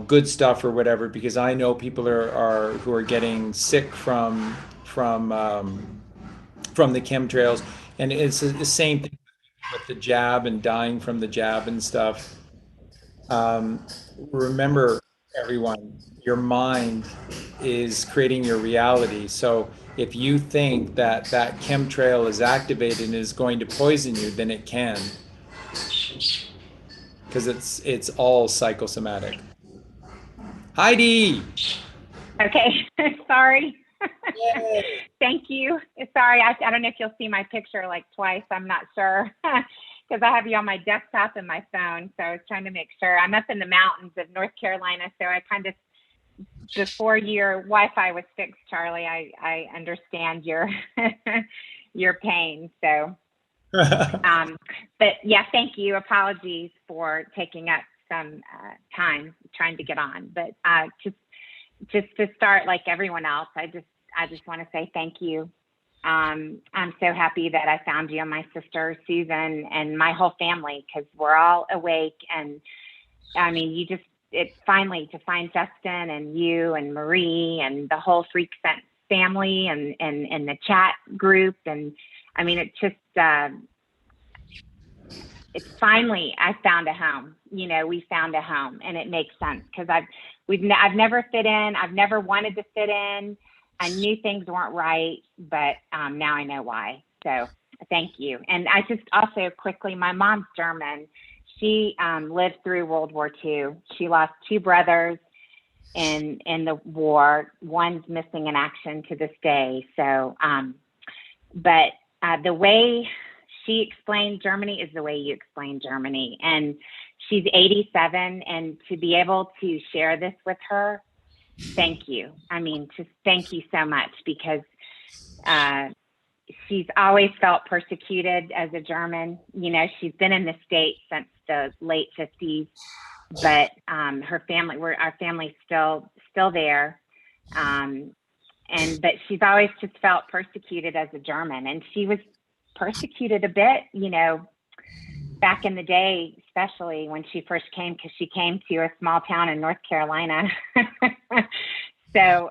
good stuff or whatever, because I know people are who are getting sick from the chemtrails, and it's the same thing with the jab and dying from the jab and stuff. Remember, everyone, your mind is creating your reality. So if you think that that chemtrail is activated and is going to poison you, then it can, because it's all psychosomatic. Heidi. Okay, sorry. Yay. Thank you. Sorry, I don't know if you'll see my picture like twice. I'm not sure because I have you on my desktop and my phone. So I was trying to make sure. I'm up in the mountains of North Carolina, so I kind of before your Wi-Fi was fixed, Charlie, I understand your your pain. So, but yeah, thank you. Apologies for taking up some time trying to get on. But just to start, like everyone else, I just want to say thank you. I'm so happy that I found you and my sister Susan and my whole family, because we're all awake. And I mean, it's finally to find Justin and you and Marie and the whole Freak Sense family and the chat group. And I mean, it's just, it's finally, I found a home. You know, we found a home, and it makes sense because I've never fit in. I've never wanted to fit in. I knew things weren't right, but now I know why. So thank you. And I just also quickly, my mom's German. She lived through World War II. She lost 2 brothers in the war. One's missing in action to this day. So, but the way she explained Germany is the way you explain Germany. And she's 87, and to be able to share this with her, thank you. I mean, just thank you so much, because she's always felt persecuted as a German. You know, she's been in the States since the late 50s, but our family's still there. But she's always just felt persecuted as a German, and she was persecuted a bit, you know, back in the day, especially when she first came, because she came to a small town in North Carolina. So,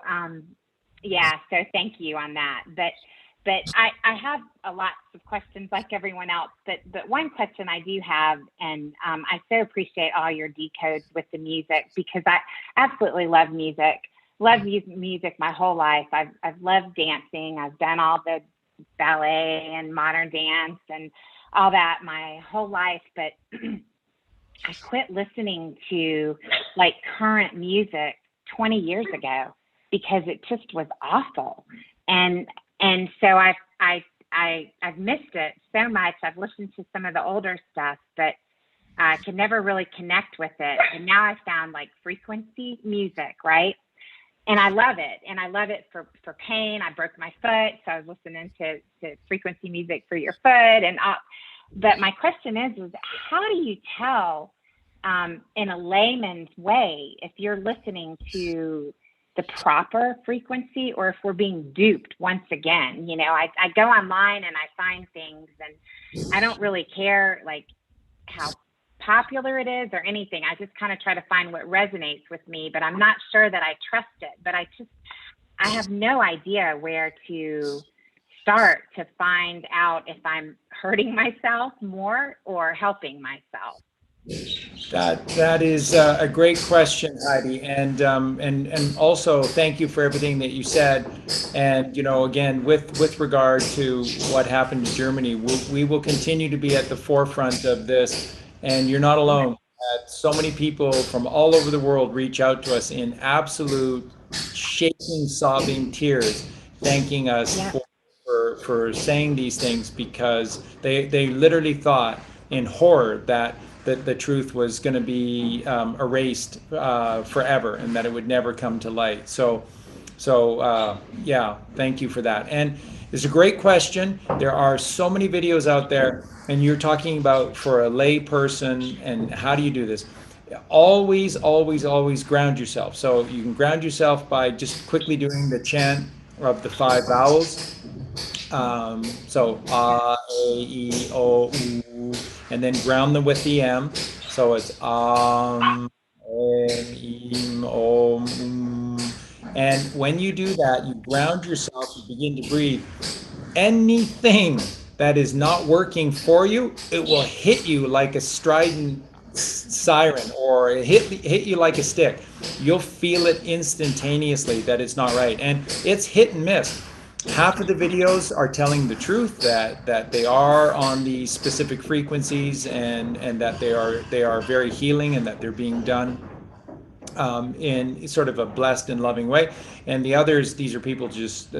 yeah, so thank you on that. But I have a lot of questions like everyone else, but one question I do have, and I so appreciate all your decodes with the music, because I absolutely love music. Love music my whole life. I've loved dancing. I've done all the ballet and modern dance and all that my whole life, but I quit listening to like current music 20 years ago because it just was awful. And so I've missed it so much. I've listened to some of the older stuff, but I could never really connect with it. And now I found like frequency music, right? And I love it. And I love it for pain. I broke my foot, so I was listening to frequency music for your foot. But my question is how do you tell in a layman's way if you're listening to the proper frequency or if we're being duped once again? You know, I go online and I find things, and I don't really care like how popular it is or anything. I just kind of try to find what resonates with me, but I'm not sure that I trust it. But I have no idea where to start to find out if I'm hurting myself more or helping myself. That is a great question, Heidi, and also thank you for everything that you said. And you know, again, with regard to what happened in Germany, we will continue to be at the forefront of this. And you're not alone. So many people from all over the world reach out to us in absolute shaking, sobbing tears, thanking us for saying these things, because they literally thought in horror that the truth was going to be erased forever, and that it would never come to light. So yeah, thank you for that. And it's a great question. There are so many videos out there, and you're talking about for a lay person, and how do you do this? Always, always, always ground yourself. So you can ground yourself by just quickly doing the chant of the 5 vowels. So A, E, O, U, and then ground them with the M. So it's Om, Im, Om. And when you do that, you ground yourself, you begin to breathe. Anything that is not working for you, it will hit you like a strident siren, or hit you like a stick. You'll feel it instantaneously that it's not right. And it's hit and miss. Half of the videos are telling the truth that they are on these specific frequencies, and that they are very healing, and that they're being done in sort of a blessed and loving way. And the others, these are people just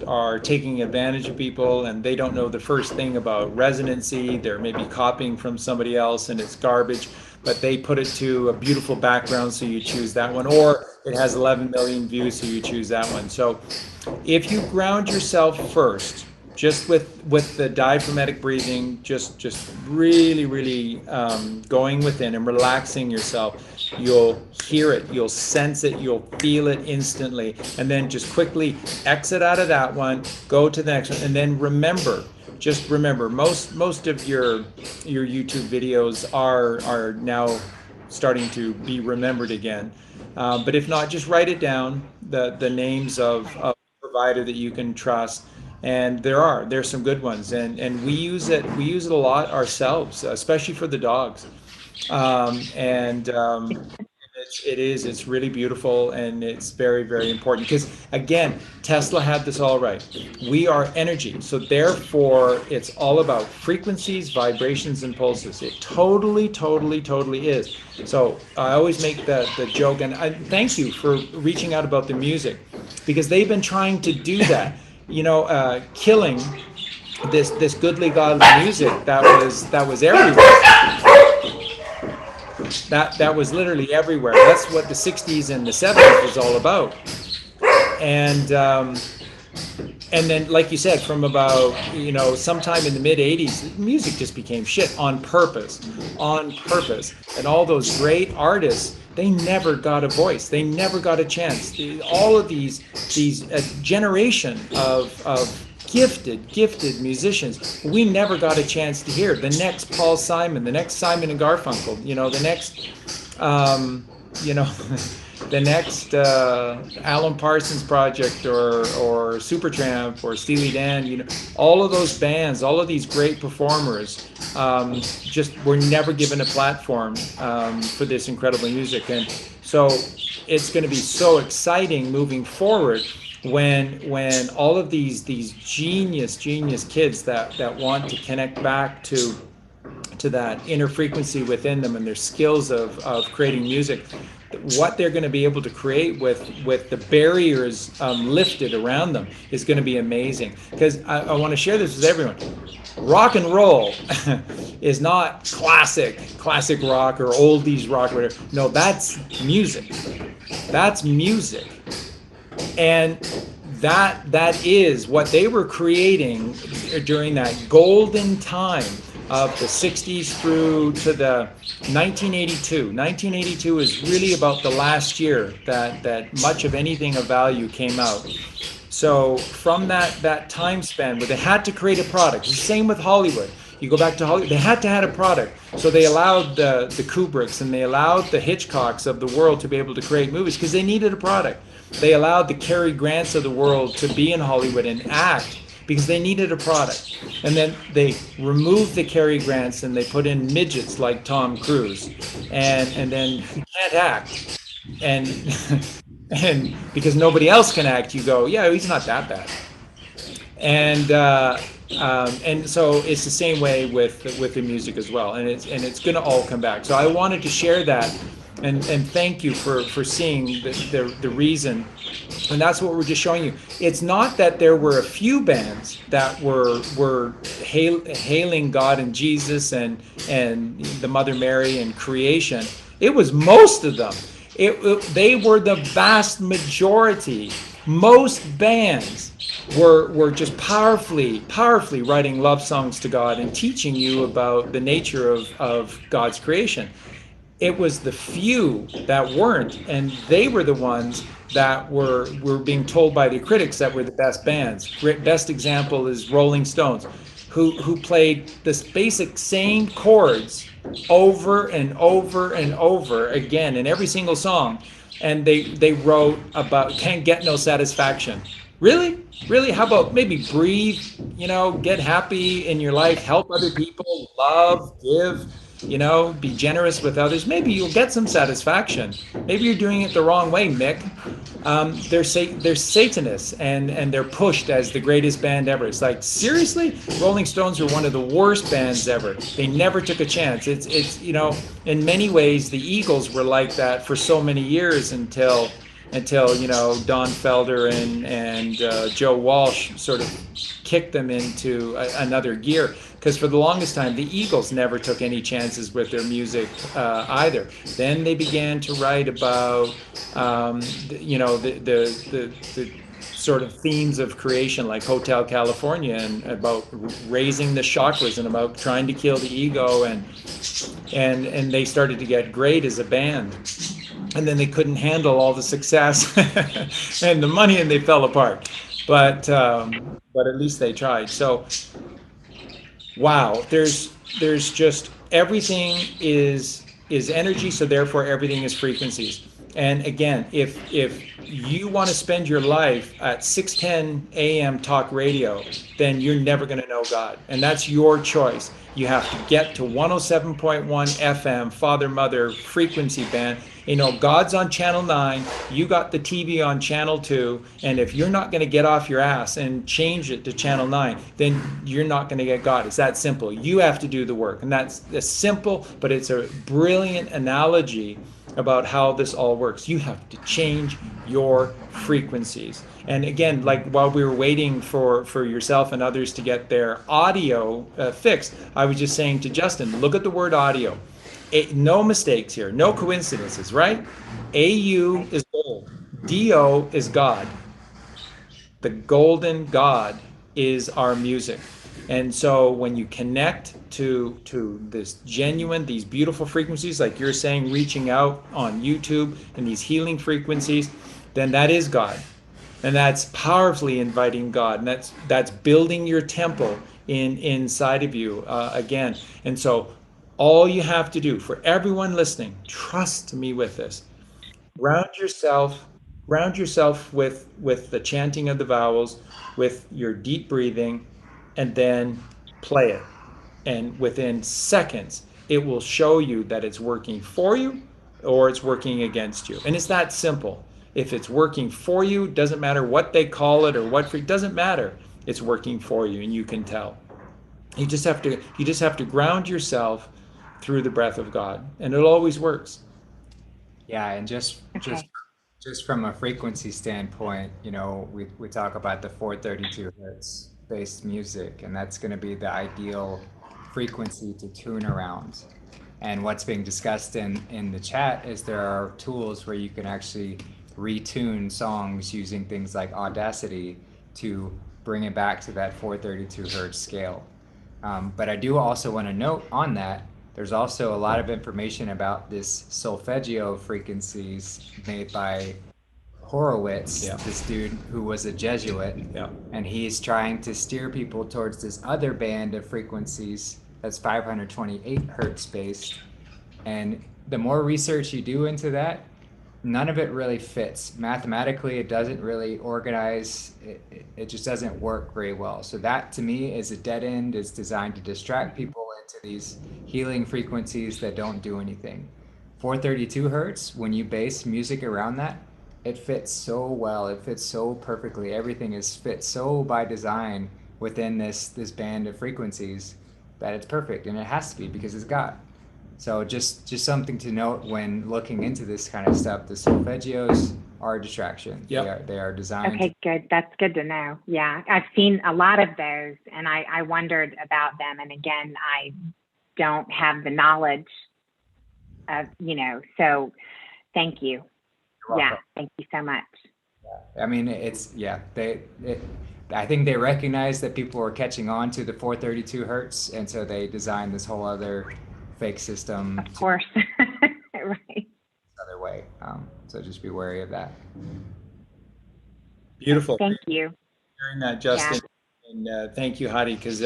are taking advantage of people, and they don't know the first thing about resonancy. They're maybe copying from somebody else, and it's garbage. but they put it to a beautiful background, so you choose that one, or it has 11 million views, so you choose that one. So if you ground yourself first, just with the diaphragmatic breathing, just really going within and relaxing yourself, you'll hear it, you'll sense it, you'll feel it instantly, and then just quickly exit out of that one, go to the next one, and then remember. Just remember, most of your YouTube videos are now starting to be remembered again. But if not, just write it down, the names of a provider that you can trust. And there's some good ones, and we use it a lot ourselves, especially for the dogs. And it's really beautiful, and it's very important, because again, Tesla had this all right. We are energy, so therefore it's all about frequencies, vibrations, and pulses. It totally is. So I always make the joke, and I thank you for reaching out about the music, because they've been trying to do that, killing this goodly godly music that was everywhere. That was literally everywhere. That's what the 60s and the 70s was all about. And then, like you said, from about, sometime in the mid 80s, music just became shit on purpose. And all those great artists, they never got a voice. They never got a chance. All of these generation of gifted musicians, we never got a chance to hear. The next Paul Simon, the next Simon and Garfunkel, the next, the next Alan Parsons Project, or Supertramp, or Steely Dan, all of those bands, all of these great performers, just were never given a platform for this incredible music. And so it's going to be so exciting moving forward, when all of these genius kids that want to connect back to that inner frequency within them, and their skills of creating music, what they're going to be able to create with the barriers lifted around them is going to be amazing. Because I want to share this with everyone. Rock and roll is not classic rock or oldies rock or whatever. No, that's music. And that is what they were creating during that golden time of the 60s through to the 1982. 1982 is really about the last year that much of anything of value came out. So from that time span where they had to create a product, the same with Hollywood. You go back to Hollywood, they had to have a product. So they allowed the Kubricks and they allowed the Hitchcocks of the world to be able to create movies because they needed a product. They allowed the Cary Grants of the world to be in Hollywood and act because they needed a product. And then they removed the Cary Grants and they put in midgets like Tom Cruise. And then you can't act. And because nobody else can act, you go, yeah, he's not that bad. And so it's the same way with the music as well, and it's going to all come back. So I wanted to share that, and thank you for seeing the reason, and that's what we're just showing you. It's not that there were a few bands that were hailing God and Jesus and the Mother Mary and creation. It was most of them. They were the vast majority. Most bands were just powerfully writing love songs to God and teaching you about the nature of God's creation. It was the few that weren't, and they were the ones that were being told by the critics that were the best bands. Best example is Rolling Stones, who played this basic same chords over and over and over again in every single song. And they wrote about can't get no satisfaction. Really? How about maybe breathe, get happy in your life, help other people, love, give, be generous with others. Maybe you'll get some satisfaction. Maybe you're doing it the wrong way, Mick. They're Satanists and they're pushed as the greatest band ever. It's like, seriously? Rolling Stones were one of the worst bands ever. They never took a chance. It's in many ways, the Eagles were like that for so many years until until Don Felder and Joe Walsh sort of kicked them into another gear. Because for the longest time, the Eagles never took any chances with their music either. Then they began to write about the sort of themes of creation, like Hotel California, and about raising the chakras and about trying to kill the ego, and they started to get great as a band. And then they couldn't handle all the success and the money, and they fell apart. But at least they tried. So wow, there's just everything is energy, so therefore everything is frequencies. And again, if you want to spend your life at 6:10 a.m. talk radio, then you're never going to know God, and that's your choice. You have to get to 107.1 FM, Father Mother frequency band. God's on channel 9, you got the TV on channel 2, and if you're not going to get off your ass and change it to channel 9, then you're not going to get God. It's that simple. You have to do the work, and that's a simple, but it's a brilliant analogy about how this all works. You have to change your frequencies. And again, like while we were waiting for yourself and others to get their audio fixed, I was just saying to Justin, look at the word audio. No mistakes here, no coincidences, right? AU is gold, DO is God. The golden God is our music. And so when you connect to this genuine, these beautiful frequencies, like you're saying, reaching out on YouTube and these healing frequencies, then that is God. And that's powerfully inviting God. And that's building your temple inside of you again. And so all you have to do, for everyone listening, trust me with this. Ground yourself with the chanting of the vowels, with your deep breathing, and then play it. And within seconds, it will show you that it's working for you or it's working against you. And it's that simple. If it's working for you, doesn't matter what they call it or it doesn't matter. It's working for you, and you can tell. You just have to ground yourself through the breath of God, and it always works. Yeah, and just from a frequency standpoint, we talk about the 432 hertz based music, and that's going to be the ideal frequency to tune around. And what's being discussed in the chat is there are tools where you can actually retune songs using things like Audacity to bring it back to that 432 hertz scale. But I do also want to note on that, there's also a lot of information about this solfeggio frequencies made by Horowitz, this dude who was a Jesuit, and he's trying to steer people towards this other band of frequencies that's 528 hertz based. And the more research you do into that, none of it really fits. Mathematically, it doesn't really organize. It just doesn't work very well. So that, to me, is a dead end. It's designed to distract people into these healing frequencies that don't do anything. 432 hertz, when you base music around that, it fits so well. It fits so perfectly. Everything is fit so by design within this band of frequencies that it's perfect, and it has to be because it's God. So just something to note when looking into this kind of stuff. The solfeggios are a distraction. Yep. They are designed. Okay, good. That's good to know. Yeah, I've seen a lot of those, and I wondered about them. And again, I don't have the knowledge of, so thank you. Yeah, thank you so much. I mean, I think they recognize that people are catching on to the 432 hertz, and so they designed this whole other fake system. Of course. Right. Other way. So just be wary of that. Beautiful. Thank you. Hearing that, Justin. Yeah. And thank you, Heidi, because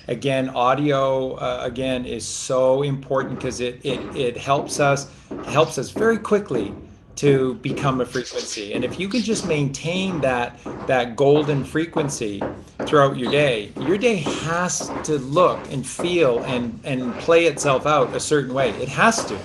again, audio again is so important because it helps us very quickly to become a frequency. And if you can just maintain that golden frequency throughout your day has to look and feel and play itself out a certain way. It has to.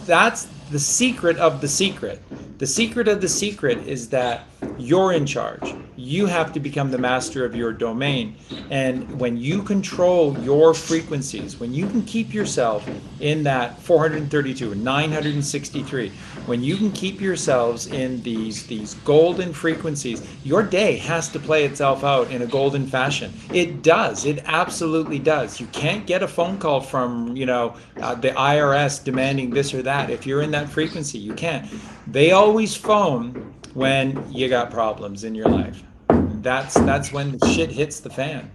That's the secret of the secret. The secret of the secret is that you're in charge. You have to become the master of your domain. And when you control your frequencies, when you can keep yourself in that 432, 963, when you can keep yourselves in these golden frequencies, your day has to play itself out in a golden fashion. It does. It absolutely does. You can't get a phone call from, the IRS demanding this or that. If you're in that frequency, you can't. They always phone when you got problems in your life. That's when the shit hits the fan.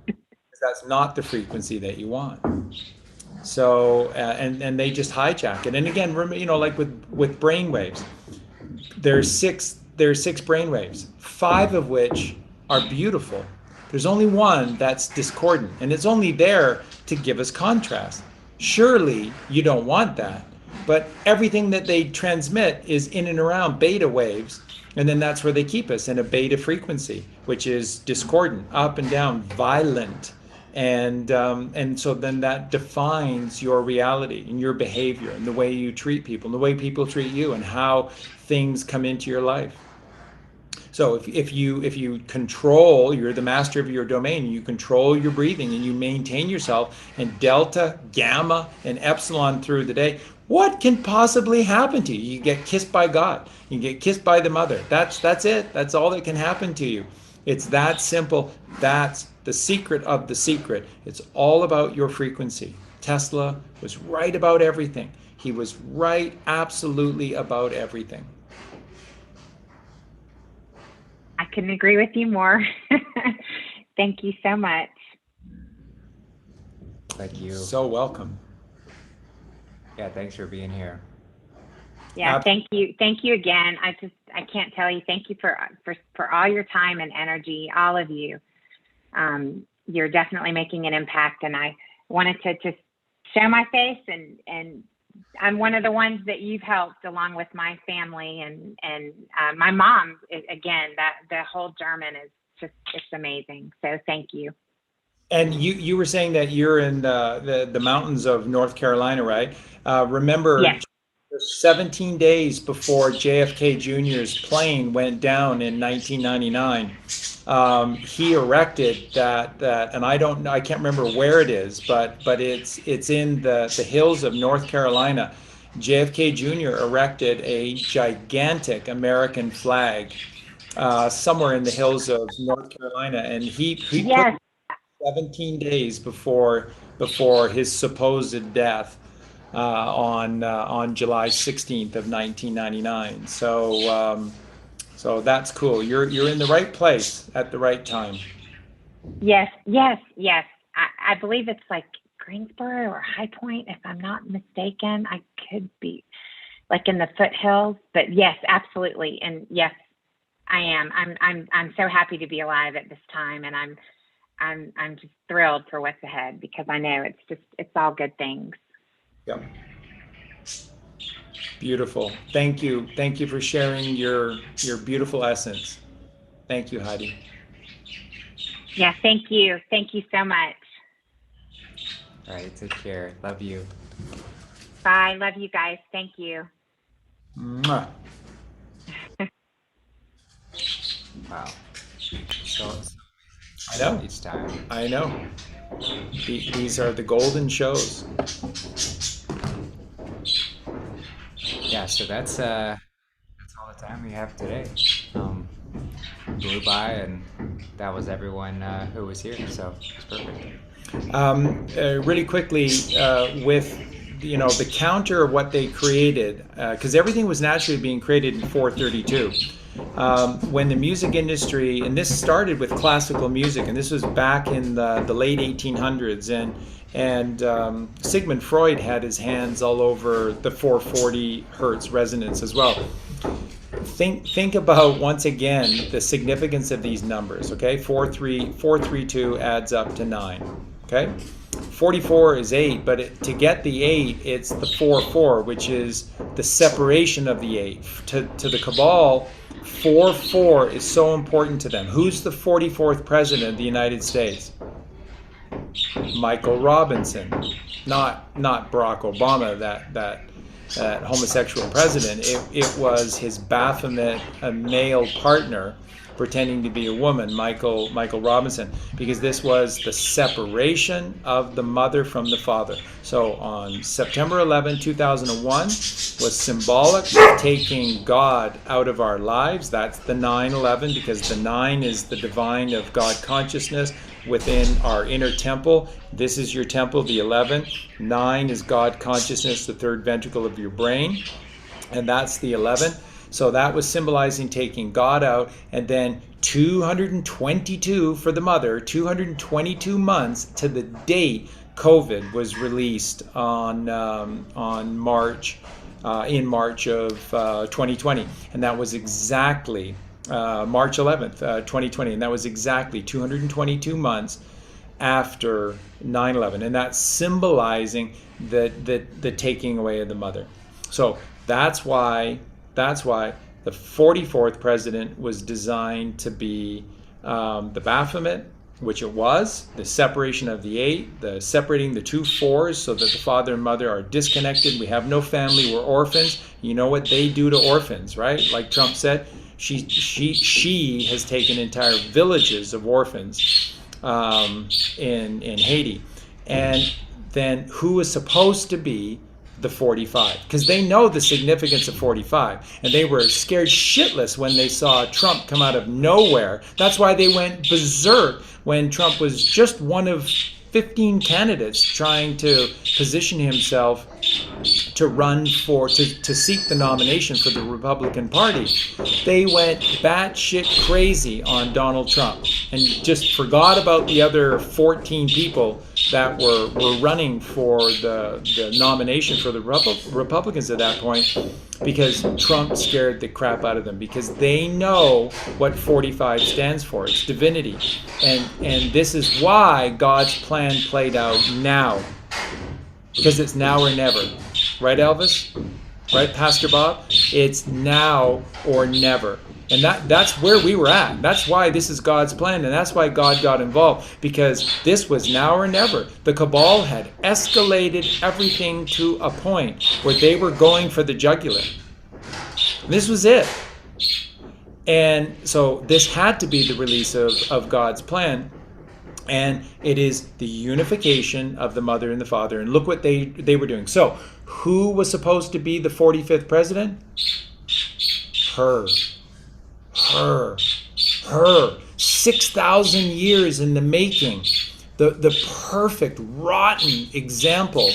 That's not the frequency that you want. So and they just hijack it. And again, like with brain waves, there's six brain waves, 5 of which are beautiful. There's only one that's discordant, and it's only there to give us contrast. Surely you don't want that. But everything that they transmit is in and around beta waves, and then that's where they keep us, in a beta frequency, which is discordant, up and down, violent. And so then that defines your reality and your behavior and the way you treat people and the way people treat you and how things come into your life. So if you control, you're the master of your domain, you control your breathing and you maintain yourself in delta, gamma, and epsilon through the day, what can possibly happen to you? You get kissed by God. You get kissed by the mother. That's it. That's all that can happen to you. It's that simple. That's the secret of the secret. It's all about your frequency. Tesla was right about everything. He was right absolutely about everything. I couldn't agree with you more. Thank you so much. Thank you. So welcome. Yeah, thanks for being here. Yeah, thank you. Thank you again. I can't tell you. Thank you for all your time and energy, all of you. You're definitely making an impact, and I wanted to just show my face, and I'm one of the ones that you've helped, along with my family and my mom. Again, that the whole German is just, it's amazing. So thank you. And you were saying that you're in the mountains of North Carolina, right? Remember, Yes. 17 days before JFK Jr.'s plane went down in 1999, he erected that, and I can't remember where it is, but it's in the hills of North Carolina. JFK Jr. erected a gigantic American flag somewhere in the hills of North Carolina, and he Yes. put 17 days before his supposed death on July 16th of 1999. So that's cool. You're in the right place at the right time. Yes. I believe it's like Greensboro or High Point, if I'm not mistaken. I could be like in the foothills, but yes, absolutely. And yes, I am. I'm so happy to be alive at this time, and I'm just thrilled for what's ahead, because I know it's all good things. Yeah. Beautiful. Thank you for sharing your beautiful essence. Thank you, Heidi. Yeah, thank you so much. All right, take care. Love you. Bye. Love you guys. Thank you. Mwah. Wow. So I know. each time. I know. These are the golden shows. Yeah, so that's all the time we have today. Blew by, and that was everyone who was here, so it's perfect. Really quickly, with the counter of what they created, because everything was naturally being created in 432. When the music industry, and this started with classical music, and this was back in the late 1800s, and Sigmund Freud had his hands all over the 440 hertz resonance as well. Think about, once again, the significance of these numbers. Okay, 432 adds up to 9. Okay, 44 is 8, but to get the 8, it's the 4-4, which is the separation of the 8. To the Cabal, 4-4 is so important to them. Who's the 44th president of the United States? Michael Robinson, not Barack Obama, that homosexual president. It was his Baphomet male partner pretending to be a woman, Michael Robinson, because this was the separation of the mother from the father. So on September 11, 2001 was symbolic of taking God out of our lives. That's the 9/11, because the 9 is the divine of God consciousness within our inner temple. This is your temple, the 11. 9 is God consciousness, the third ventricle of your brain, and that's the 11. So that was symbolizing taking God out, and then 222 for the mother, 222 months to the date COVID was released on March, in March of 2020, and that was exactly March 11th, 2020, and that was exactly 222 months after 9/11, and that's symbolizing the taking away of the mother. So that's why the 44th president was designed to be the Baphomet, which it was, the separation of the 8, the separating the 2 4s so that the father and mother are disconnected. We have no family, we're orphans. You know what they do to orphans, right? Like Trump said, she has taken entire villages of orphans in Haiti. And then who was supposed to be the 45? Because they know the significance of 45, and they were scared shitless when they saw Trump come out of nowhere. That's why they went berserk when Trump was just one of 15 candidates trying to position himself to run to seek the nomination for the Republican Party. They went batshit crazy on Donald Trump and just forgot about the other 14 people that were running for the nomination for the Republicans at that point, because Trump scared the crap out of them, because they know what 45 stands for. It's divinity. And this is why God's plan played out now. Because it's now or never. Right, Elvis? Right, Pastor Bob? It's now or never. And that's where we were at. That's why this is God's plan, and that's why God got involved, because this was now or never. The cabal had escalated everything to a point where they were going for the jugular. This was it. And so this had to be the release of God's plan. And it is the unification of the mother and the father. And look what they were doing. So who was supposed to be the 45th president? Her. 6,000 years in the making. The perfect, rotten example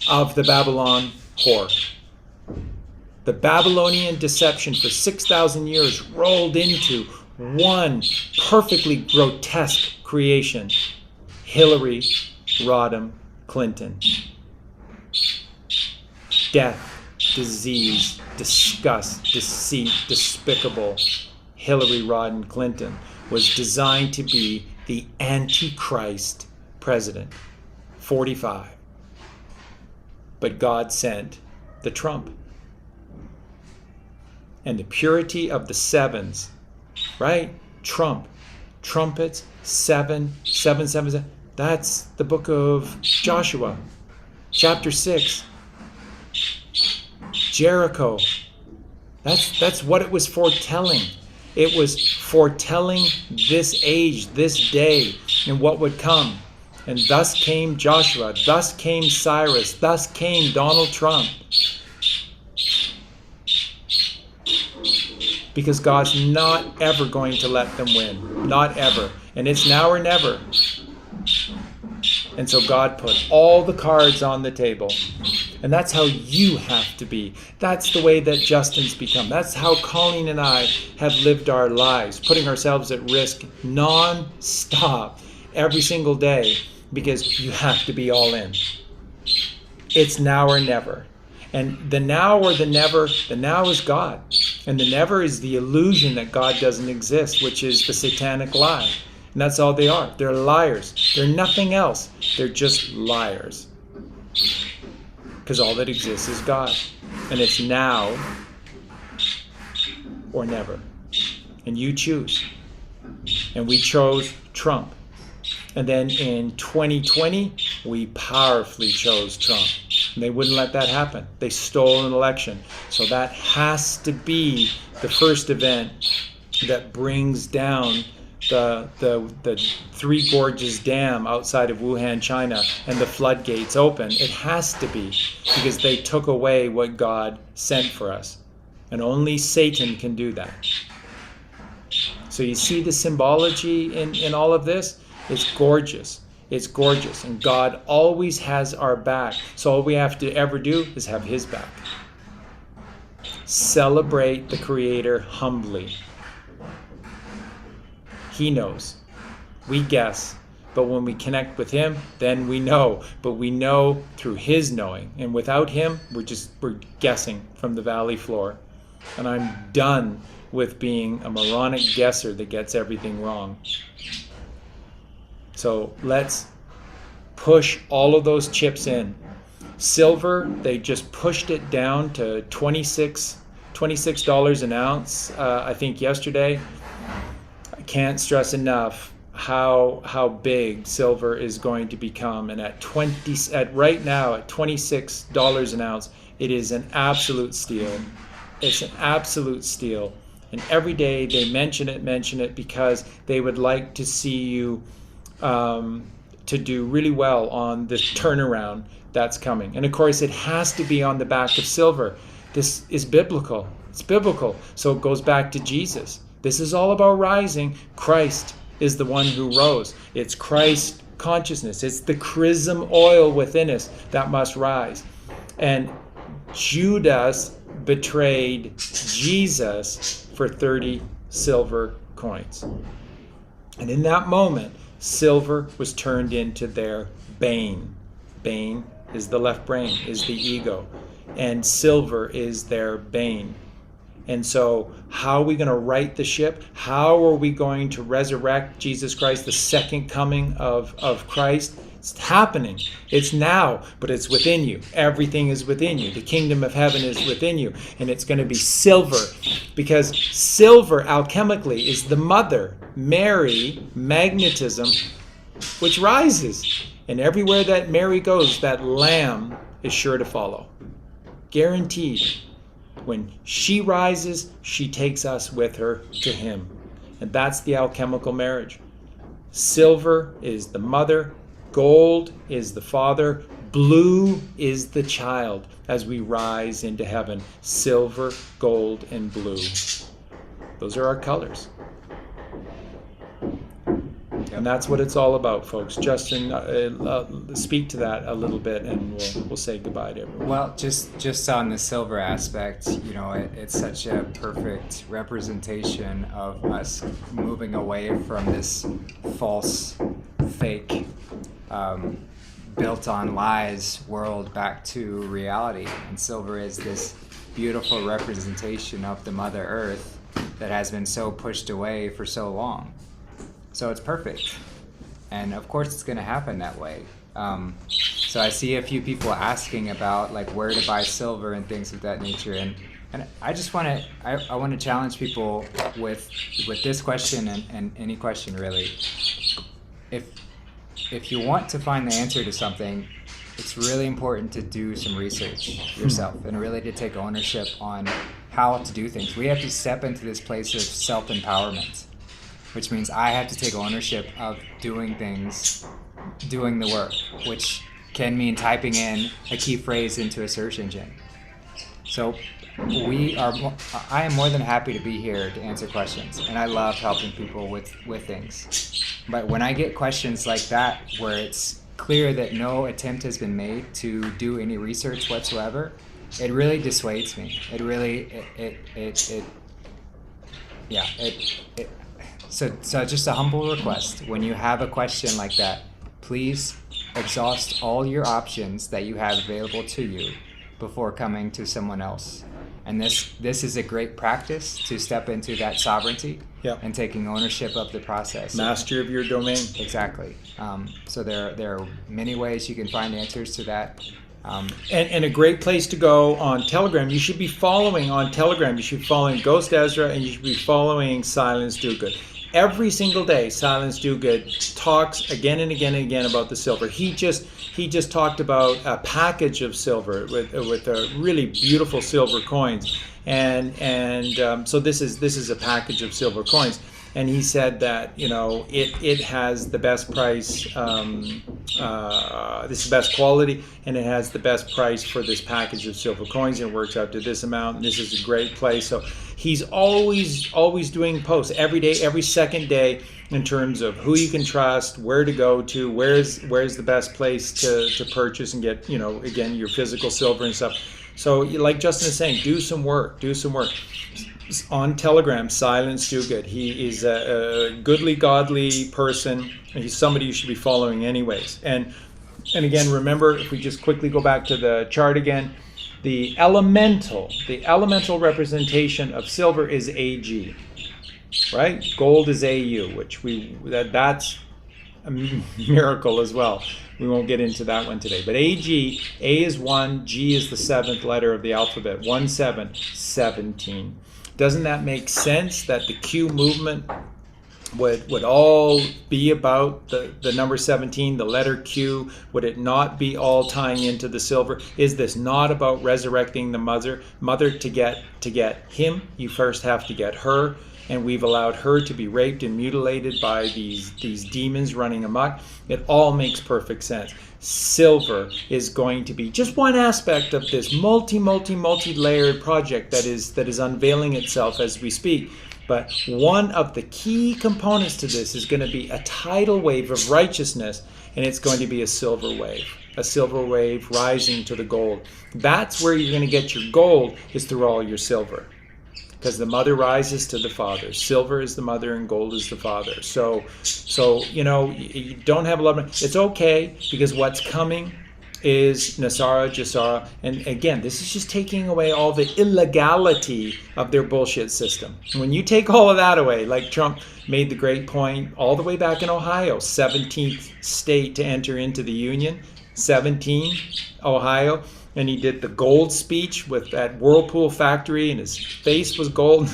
of the Babylon whore. The Babylonian deception for 6,000 years rolled into one perfectly grotesque creation. Hillary Rodham Clinton. Death, disease, disgust, deceit, despicable. Hillary Rodham Clinton was designed to be the Antichrist president. 45. But God sent the Trump. And the purity of the sevens, right? Trump, trumpets, 7, 7, 7, 7. That's the book of Joshua, chapter 6. Jericho. That's what it was foretelling. It was foretelling this age, this day, and what would come. And thus came Joshua, thus came Cyrus, thus came Donald Trump. Because God's not ever going to let them win. Not ever. And it's now or never. And so God put all the cards on the table. And that's how you have to be. That's the way that Justin's become. That's how Colleen and I have lived our lives, putting ourselves at risk non-stop every single day, because you have to be all in. It's now or never. And the now or the never, the now is God. And the never is the illusion that God doesn't exist, which is the satanic lie. And that's all they are. They're liars. They're nothing else. They're just liars. Because all that exists is God. And it's now or never. And you choose. And we chose Trump. And then in 2020, we powerfully chose Trump. And they wouldn't let that happen. They stole an election. So that has to be the first event that brings down the Three Gorges Dam outside of Wuhan, China, and the floodgates open. It has to be, because they took away what God sent for us. And only Satan can do that. So you see the symbology in all of this? It's gorgeous. It's gorgeous. And God always has our back. So all we have to ever do is have his back. Celebrate the Creator humbly. He knows. We guess. But when we connect with him, then we know. But we know through his knowing. And without him, we're guessing from the valley floor. And I'm done with being a moronic guesser that gets everything wrong. So let's push all of those chips in. Silver, they just pushed it down to $26 an ounce, I think yesterday. I can't stress enough how big silver is going to become. And right now at $26 an ounce, it is an absolute steal. It's an absolute steal. And every day they mention it because they would like to see you to do really well on this turnaround that's coming. And of course, it has to be on the back of silver. This is biblical. It's biblical. So it goes back to Jesus. This is all about rising. Christ is the one who rose. It's Christ consciousness. It's the chrism oil within us that must rise. And Judas betrayed Jesus for 30 silver coins. And in that moment, silver was turned into their bane. Bane is the left brain, is the ego. And silver is their bane. And so how are we going to right the ship? How are we going to resurrect Jesus Christ, the second coming of Christ? It's happening. It's now, but it's within you. Everything is within you. The kingdom of heaven is within you. And it's going to be silver, because silver alchemically is the mother, Mary, magnetism, which rises. And everywhere that Mary goes, that lamb is sure to follow. Guaranteed. When she rises, she takes us with her to him. And that's the alchemical marriage. Silver is the mother. Gold is the father. Blue is the child as we rise into heaven. Silver, gold, and blue. Those are our colors. And that's what it's all about, folks. Justin, speak to that a little bit, and we'll say goodbye to everyone. Well, just on the silver aspect, it's such a perfect representation of us moving away from this false, fake, built on lies world back to reality. And silver is this beautiful representation of the Mother Earth that has been so pushed away for so long. So it's perfect. And of course it's going to happen that way. So I see a few people asking about like where to buy silver and things of that nature. And I just want to, I want to challenge people with this question and any question really. If you want to find the answer to something, it's really important to do some research yourself and really to take ownership on how to do things. We have to step into this place of self-empowerment, which means I have to take ownership of doing things, doing the work, which can mean typing in a key phrase into a search engine. So I am more than happy to be here to answer questions, and I love helping people with things. But when I get questions like that, where it's clear that no attempt has been made to do any research whatsoever, it really dissuades me. So just a humble request, when you have a question like that, please exhaust all your options that you have available to you before coming to someone else. And this is a great practice to step into that sovereignty and taking ownership of the process. Master of your domain. Exactly. So there are many ways you can find answers to that. And a great place to go on Telegram. You should be following on Telegram. You should be following Ghost Ezra, and you should be following Silence Do Good. every single day, Silence Dogood talks again and again and again about the silver. He just talked about a package of silver with really beautiful silver coins, and so this is a package of silver coins. And he said that, you know, it has the best price, this is the best quality, and it has the best price for this package of silver coins. It works out to this amount, and this is a great place. So he's always doing posts every day, every second day, in terms of who you can trust, where to go to, where's the best place to purchase and get, you know, again, your physical silver and stuff. So like Justin is saying, do some work. On Telegram, Silence Dogood. He is a goodly, godly person. He's somebody you should be following anyways. And again, remember, if we just quickly go back to the chart again, the elemental representation of silver is Ag, right? Gold is Au, which that's a miracle as well. We won't get into that one today. But Ag, A is 1, G is the 7th letter of the alphabet. 1, 7, 17. Doesn't that make sense that the Q movement would all be about the number 17, the letter Q? Would it not be all tying into the silver? Is this not about resurrecting the mother to get him? You first have to get her, and we've allowed her to be raped and mutilated by these demons running amok. It all makes perfect sense. Silver is going to be just one aspect of this multi-layered project that is unveiling itself as we speak. But one of the key components to this is going to be a tidal wave of righteousness, and it's going to be a silver wave rising to the gold. That's where you're going to get your gold, is through all your silver. Because the mother rises to the father. Silver is the mother and gold is the father. So you know, you don't have a lot of money. It's okay, because what's coming is Nasara, Jasara. And again, this is just taking away all the illegality of their bullshit system. When you take all of that away, like Trump made the great point all the way back in Ohio, 17th state to enter into the Union, 17, Ohio. And he did the gold speech with that Whirlpool factory, and his face was gold,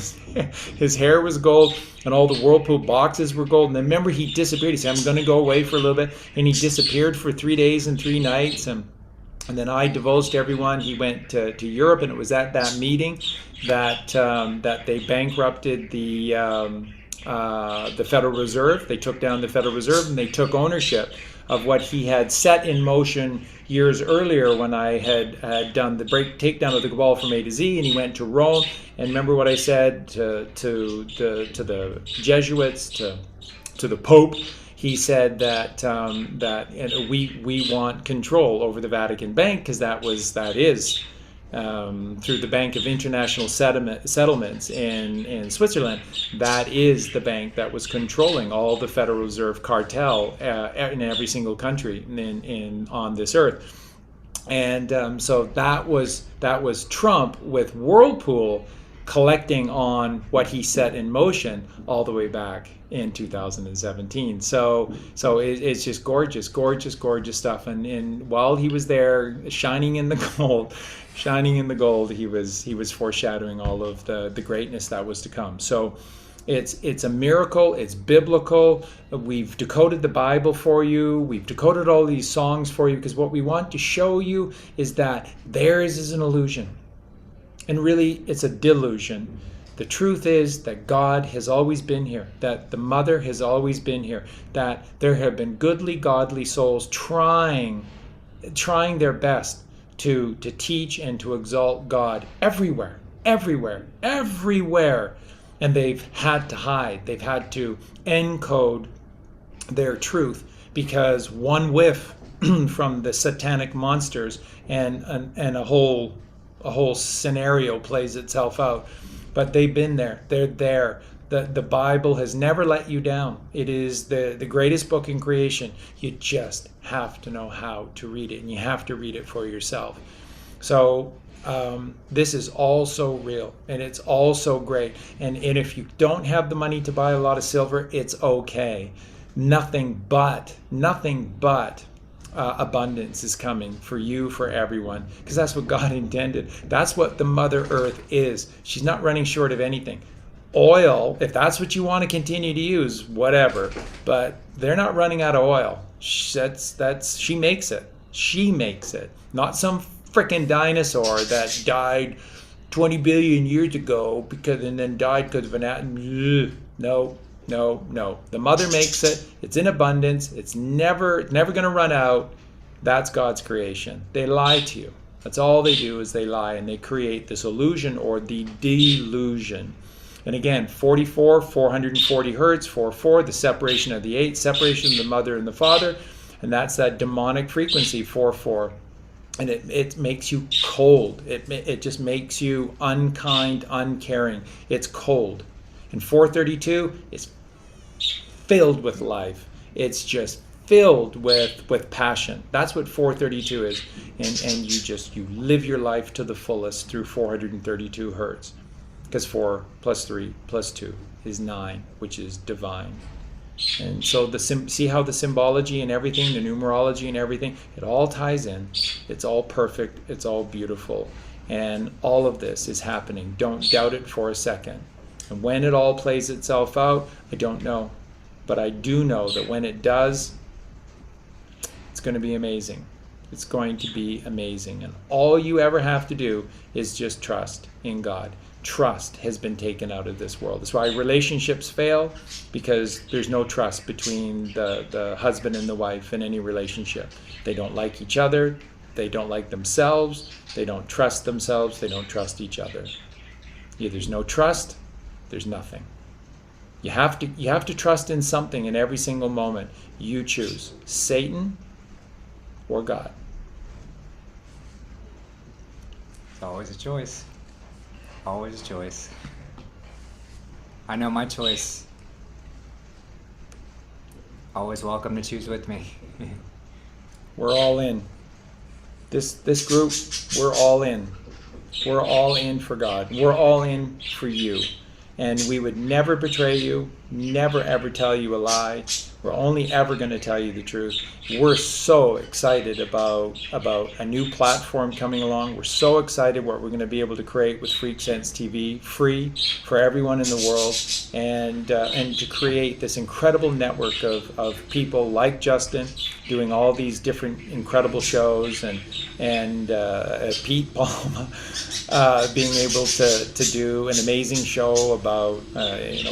his hair was gold, and all the Whirlpool boxes were gold. And then remember, he disappeared. He said, I'm going to go away for a little bit. And he disappeared for 3 days and 3 nights. And then I divulged to everyone he went to Europe, and it was at that meeting that they bankrupted the Federal Reserve. They took down the Federal Reserve, and they took ownership of what he had set in motion years earlier when I had done the takedown of the cabal from A to Z, and he went to Rome. And remember what I said to the Jesuits, to the Pope. He said that we want control over the Vatican Bank, because that is through the Bank of International Settlements in Switzerland. That is the bank that was controlling all the Federal Reserve cartel in every single country on this earth. And so that was Trump with Whirlpool collecting on what he set in motion all the way back in 2017. So it's just gorgeous stuff. And while he was there shining in the gold, he was foreshadowing all of the greatness that was to come. So it's a miracle. It's biblical. We've decoded the Bible for you. We've decoded all these songs for you, because what we want to show you is that theirs is an illusion. And really, it's a delusion. The truth is that God has always been here, that the mother has always been here, that there have been goodly, godly souls trying their best to teach and to exalt God everywhere. And they've had to hide. They've had to encode their truth, because one whiff from the satanic monsters and a whole scenario plays itself out. But they've been there. They're there. The Bible has never let you down. It is the greatest book in creation. You just have to know how to read it, and you have to read it for yourself. So this is all so real, and it's all so great. And if you don't have the money to buy a lot of silver, it's okay. Nothing but abundance is coming for you, for everyone, because that's what God intended. That's what the Mother Earth is. She's not running short of anything. Oil, if that's what you want to continue to use, whatever. But they're not running out of oil. She makes it. She makes it. Not some freaking dinosaur that died 20 billion years ago and then died because of an atom. No. The mother makes it. It's in abundance. It's never going to run out. That's God's creation. They lie to you. That's all they do, is they lie, and they create this illusion or the delusion. And again, 44, 440 hertz, 4, the separation of the 8, separation of the mother and the father, and that's that demonic frequency, 4. And it makes you cold. It just makes you unkind, uncaring. It's cold. And 432 is filled with life. It's just filled with passion. That's what 432 is. And you live your life to the fullest through 432 hertz. Because 4 plus 3 plus 2 is 9, which is divine. And so see how the symbology and everything, the numerology and everything, it all ties in. It's all perfect. It's all beautiful. And all of this is happening. Don't doubt it for a second. And when it all plays itself out, I don't know. But I do know that when it does, it's going to be amazing. It's going to be amazing. And all you ever have to do is just trust in God. Trust has been taken out of this world. That's why relationships fail, because there's no trust between the husband and the wife in any relationship. They don't like each other. They don't like themselves. They don't trust themselves. They don't trust each other. Yeah, there's no trust. There's nothing. You have to trust in something in every single moment. You choose Satan or God. It's always a choice. Always a choice. I know my choice. Always welcome to choose with me. We're all in. This group, we're all in. We're all in for God. We're all in for you. And we would never betray you, never ever tell you a lie. We're only ever going to tell you the truth. We're so excited about a new platform coming along. We're so excited what we're going to be able to create with Freak Sense TV, free for everyone in the world, and to create this incredible network of people like Justin doing all these different incredible shows, and Pete Palma being able to do an amazing show about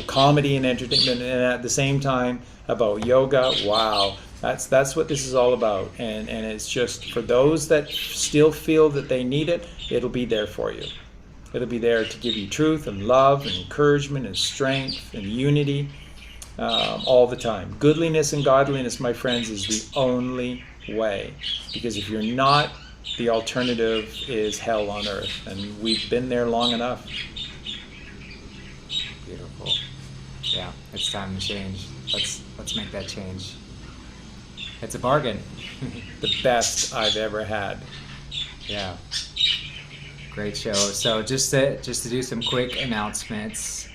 comedy and entertainment, and at the same time about yoga. Wow, that's what this is all about. And it's just for those that still feel that they need it, it'll be there for you. It'll be there to give you truth and love and encouragement and strength and unity all the time. Goodliness and godliness, my friends, is the only way. Because if you're not, the alternative is hell on earth. And we've been there long enough. Beautiful. Yeah, it's time to change. Let's make that change. It's a bargain. The best I've ever had. Yeah. Great show. So just to do some quick announcements.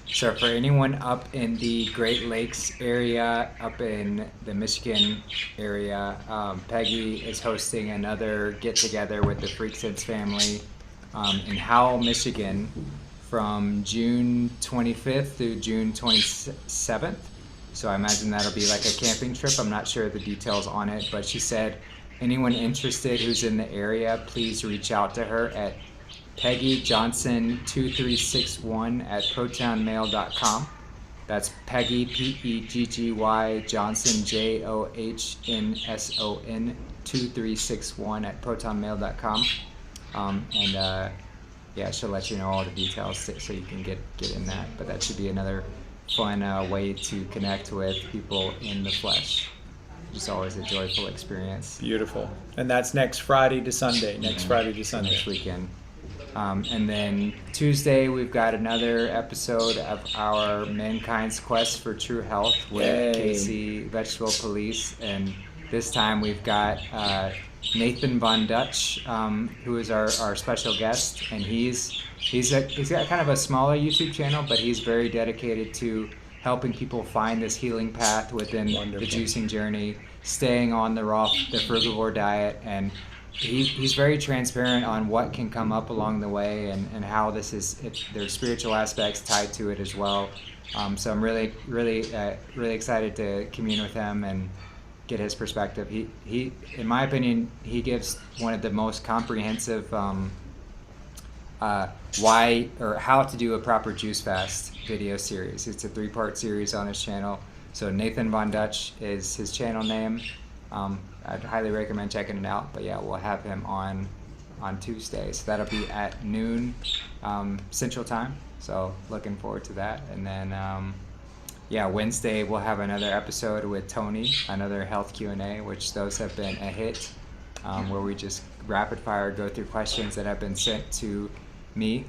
So for anyone up in the Great Lakes area, up in the Michigan area, Peggy is hosting another get-together with the Freak Sense family in Howell, Michigan, from June 25th through June 27th. So I imagine that'll be like a camping trip. I'm not sure the details on it, but she said anyone interested who's in the area, please reach out to her at Peggy Johnson 2361 at protonmail.com. That's Peggy Peggy Johnson JOHNSON 2361 at protonmail.com. Yeah, she'll let you know all the details so you can get in that. But that should be another fun way to connect with people in the flesh. It's always a joyful experience. Beautiful. And that's next Friday to Sunday. Next weekend. And then Tuesday, we've got another episode of our Mankind's Quest for True Health with Casey Vegetable Police. And this time we've got Nathan Von Dutch, who is our special guest. And he's got kind of a smaller YouTube channel, but he's very dedicated to helping people find this healing path within the juicing journey, staying on the frugivore diet, and he's very transparent on what can come up along the way and how there's spiritual aspects tied to it as well. So I'm really excited to commune with him and get his perspective. He in my opinion, he gives one of the most comprehensive why or how to do a proper juice fast video series. It's a 3-part series on his channel. So Nathan Von Dutch is his channel name. I'd highly recommend checking it out. But yeah, we'll have him on Tuesday. So that'll be at noon Central Time. So looking forward to that. And then Wednesday we'll have another episode with Tony, another health Q&A, which those have been a hit, where we just rapid fire go through questions that have been sent to me.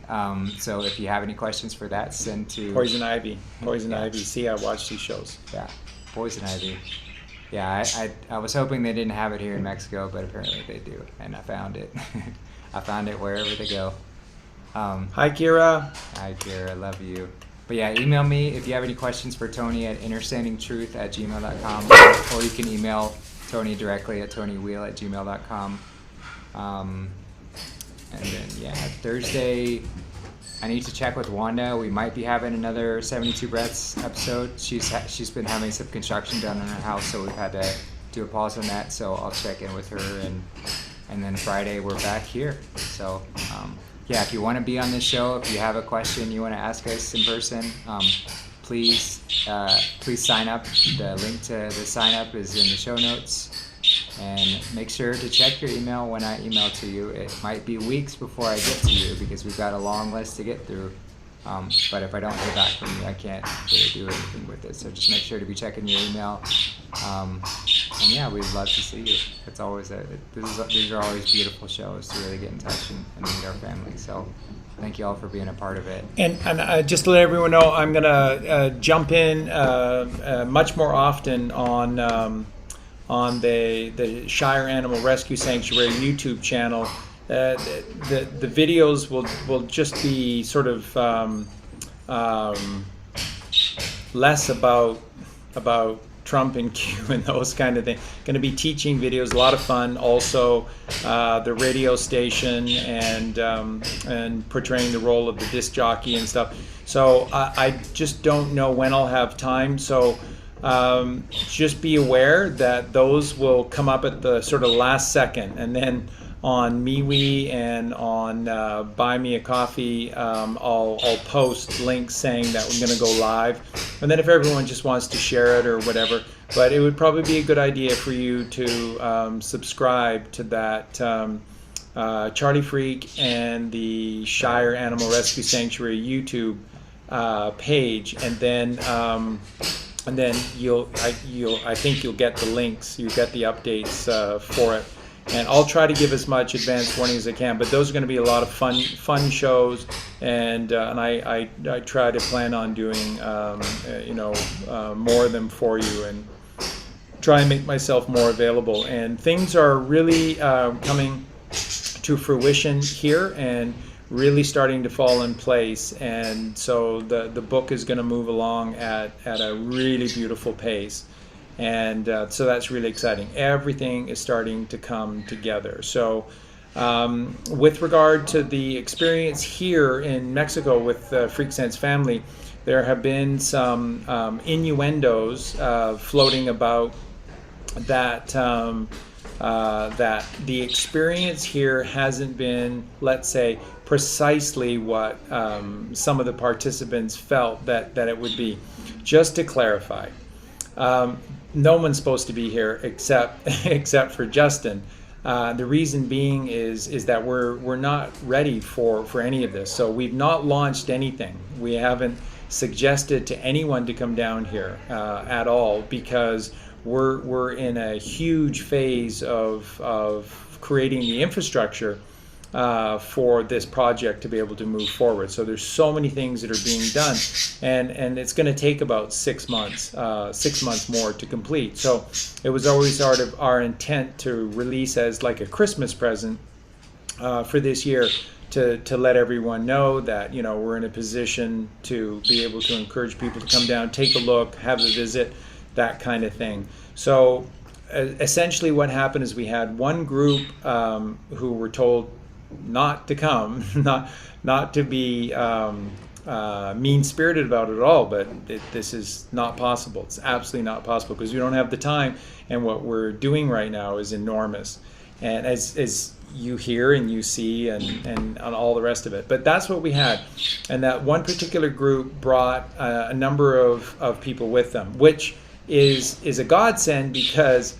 So if you have any questions for that, send to Poison Ivy. See, I watch these shows. Yeah, Poison Ivy. Yeah, I was hoping they didn't have it here in Mexico, but apparently they do, and I found it. I found it wherever they go. Hi, Kira. Hi, Kira. Love you. But yeah, email me if you have any questions for Tony at understandingtruth@gmail.com, or you can email Tony directly at tonywheel@gmail.com. And then Thursday, I need to check with Wanda. We might be having another 72 Breaths episode. She's been having some construction done in her house, so we've had to do a pause on that. So I'll check in with her, and then Friday we're back here. So if you want to be on this show, if you have a question you want to ask us in person, please sign up. The link to the sign up is in the show notes. And make sure to check your email when I email to you. It might be weeks before I get to you because we've got a long list to get through. But if I don't hear back from you, I can't really do anything with it. So just make sure to be checking your email. We'd love to see you. It's always these are always beautiful shows to really get in touch and meet our family. So thank you all for being a part of it. And just to let everyone know, I'm gonna jump in much more often on the Shire Animal Rescue Sanctuary YouTube channel. The videos will just be sort of less about Trump and Q and those kind of things. Going to be teaching videos, a lot of fun. Also, the radio station and portraying the role of the disc jockey and stuff. So I just don't know when I'll have time. So just be aware that those will come up at the sort of last second, and then on MeWe and on Buy Me a Coffee, I'll post links saying that we're going to go live, and then if everyone just wants to share it or whatever. But it would probably be a good idea for you to subscribe to that Charlie Freak and the Shire Animal Rescue Sanctuary YouTube page, and then I think you'll get the links, you get the updates for it. And I'll try to give as much advance warning as I can, but those are going to be a lot of fun shows, and I try to plan on doing more of them for you, and try and make myself more available. And things are really coming to fruition here and really starting to fall in place, and so the book is going to move along at a really beautiful pace. And so that's really exciting. Everything is starting to come together. So with regard to the experience here in Mexico with the Freak Sense family, there have been some innuendos floating about that that the experience here hasn't been, let's say, precisely what some of the participants felt that it would be. Just to clarify, no one's supposed to be here except for Justin. The reason being is that we're not ready for any of this. So we've not launched anything. We haven't suggested to anyone to come down here at all, because we're in a huge phase of creating the infrastructure for this project to be able to move forward. So there's so many things that are being done, and it's going to take about 6 months, 6 months more to complete. So it was always sort of our intent to release as like a Christmas present for this year, to let everyone know that, you know, we're in a position to be able to encourage people to come down, take a look, have a visit, that kind of thing. So essentially what happened is we had one group who were told not to come, not to be mean-spirited about it at all, but this is not possible. It's absolutely not possible because we don't have the time, and what we're doing right now is enormous. And as you hear and you see and all the rest of it. But that's what we had. And that one particular group brought a number of people with them, which is a godsend because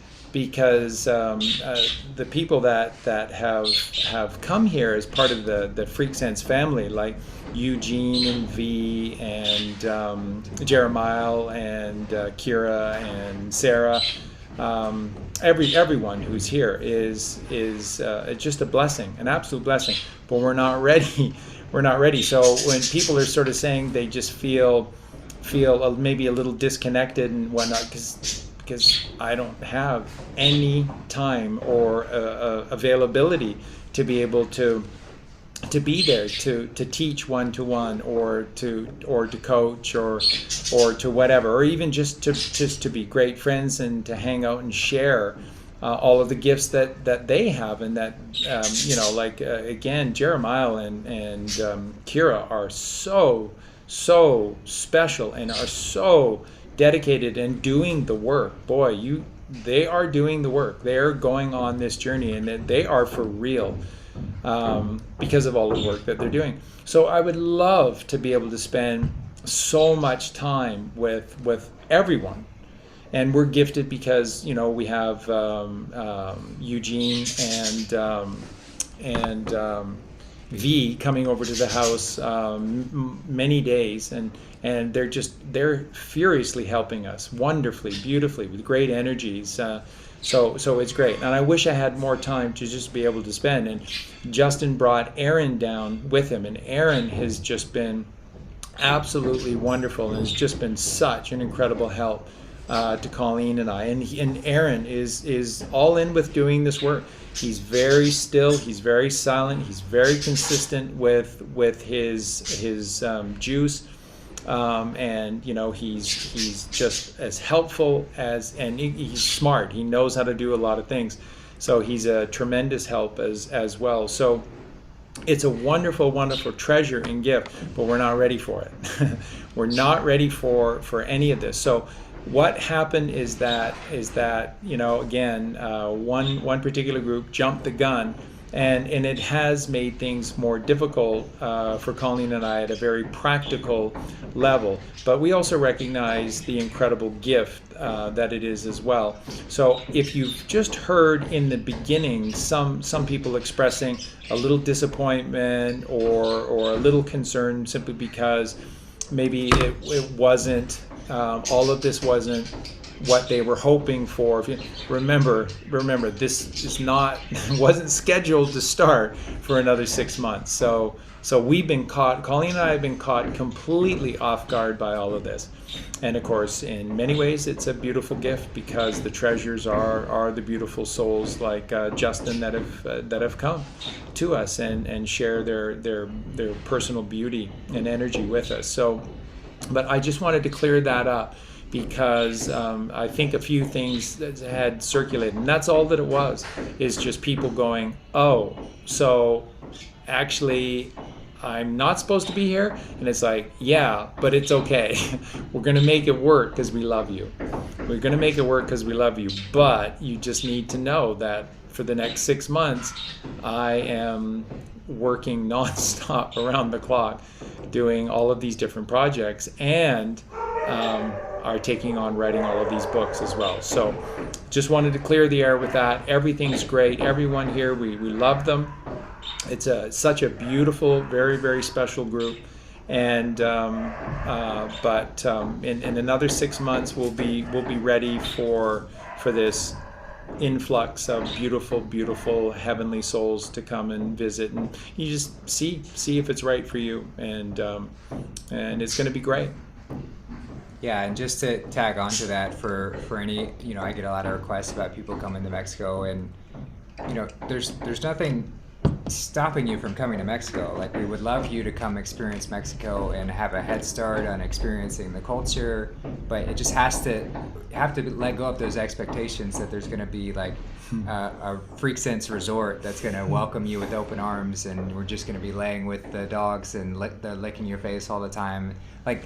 the people that have come here as part of the Freak Sense family, like Eugene and V and Jeremiah and Kira and Sarah, everyone who's here is just a blessing, an absolute blessing. But we're not ready. We're not ready. So when people are sort of saying they just feel maybe a little disconnected and whatnot, because I don't have any time or availability to be able to be there to teach one-to-one or to coach or to whatever, or even just to be great friends and to hang out and share all of the gifts that they have, and that again, Jeremiah and Kira are so special and are so dedicated and doing the work. Boy, they are doing the work. They are going on this journey, and they are for real. Because of all the work that they're doing. So I would love to be able to spend so much time with everyone. And we're gifted because, we have Eugene and V coming over to the house many days, and they're furiously helping us wonderfully, beautifully, with great energies. So it's great, and I wish I had more time to just be able to spend. And Justin brought Aaron down with him, and Aaron has just been absolutely wonderful, and has just been such an incredible help to Colleen and I. And Aaron is all in with doing this work. He's very still. He's very silent. He's very consistent with his juice. And he's just as helpful and he's smart. He knows how to do a lot of things, so he's a tremendous help as well. So it's a wonderful treasure and gift, but we're not ready for it. We're not ready for any of this. So what happened is that again, one particular group jumped the gun. And it has made things more difficult for Colleen and I at a very practical level. But we also recognize the incredible gift that it is as well. So if you've just heard in the beginning some people expressing a little disappointment or a little concern simply because maybe it wasn't, all of this wasn't what they were hoping for. If you remember, this wasn't scheduled to start for another 6 months. So we've been caught, Colleen and I have been caught completely off guard by all of this. And of course, in many ways, it's a beautiful gift because the treasures are the beautiful souls like Justin that have come to us and share their personal beauty and energy with us. So, but I just wanted to clear that up, because I think a few things that had circulated, and that's all that it was, is just people going, oh, so actually I'm not supposed to be here? And it's like, yeah, but it's okay. We're going to make it work because we love you. We're going to make it work because we love you, but you just need to know that for the next 6 months, I am working nonstop around the clock doing all of these different projects, and are taking on writing all of these books as well. So just wanted to clear the air with that. Everything's great. Everyone here, we love them. It's such a beautiful, very, very special group. And but in another 6 months, we'll be ready for this influx of beautiful heavenly souls to come and visit, and you just see if it's right for you, and it's going to be great. Yeah, and just to tag on to that, for any, I get a lot of requests about people coming to Mexico, and there's nothing stopping you from coming to Mexico. Like, we would love you to come experience Mexico and have a head start on experiencing the culture, but it just have to let go of those expectations that there's going to be like a Freak Sense resort that's going to welcome you with open arms, and we're just going to be laying with the dogs and licking your face all the time. Like,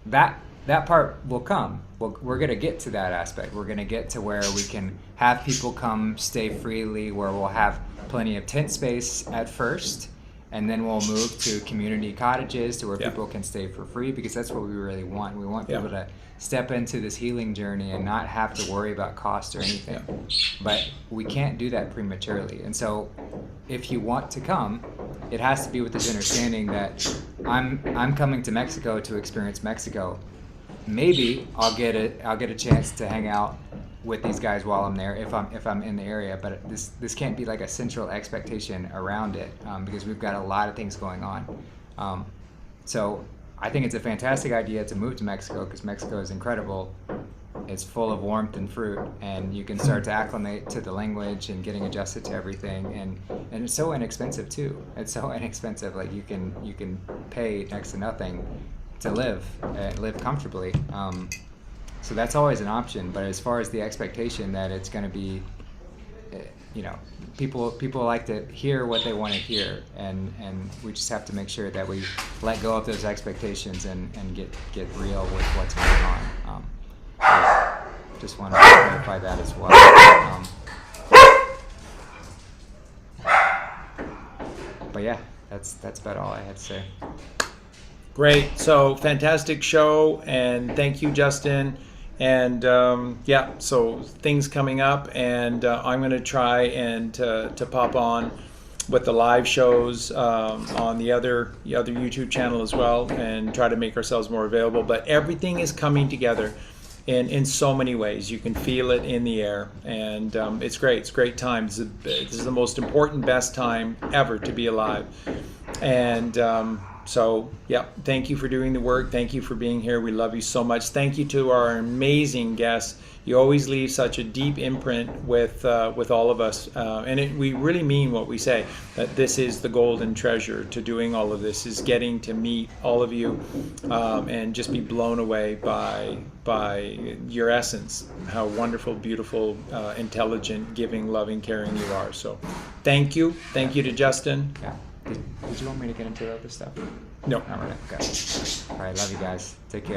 that part will come. We're going to get to that aspect. We're going to get to where we can have people come stay freely, where we'll have plenty of tent space at first, and then we'll move to community cottages to where people can stay for free, because that's what we really want. We want people to step into this healing journey and not have to worry about cost or anything. But we can't do that prematurely. And so if you want to come, it has to be with this understanding that I'm coming to Mexico to experience Mexico. Maybe I'll get a chance to hang out with these guys while I'm there, if I'm in the area, but this can't be like a central expectation around it, because we've got a lot of things going on. So I think it's a fantastic idea to move to Mexico, because Mexico is incredible. It's full of warmth and fruit, and you can start to acclimate to the language and getting adjusted to everything, and it's so inexpensive too. It's so inexpensive. Like, you can pay next to nothing to live comfortably. So that's always an option. But as far as the expectation that it's going to be, people like to hear what they want to hear, and we just have to make sure that we let go of those expectations and get real with what's going on. Just want to clarify that as well. But yeah, that's about all I had to say. Great. So fantastic show, and thank you, Justin. And so things coming up, and I'm going to try and to pop on with the live shows on the other YouTube channel as well, and try to make ourselves more available. But everything is coming together in so many ways. You can feel it in the air, and it's great. It's a great time. This is the most important, best time ever to be alive. And so, thank you for doing the work. Thank you for being here. We love you so much. Thank you to our amazing guests. You always leave such a deep imprint with all of us. We really mean what we say, that this is the golden treasure to doing all of this, is getting to meet all of you and just be blown away by your essence, how wonderful, beautiful, intelligent, giving, loving, caring you are. So thank you. Thank you to Justin. Yeah. Did you want me to get into other stuff? No. All right. Okay. All right. Love you guys. Take care.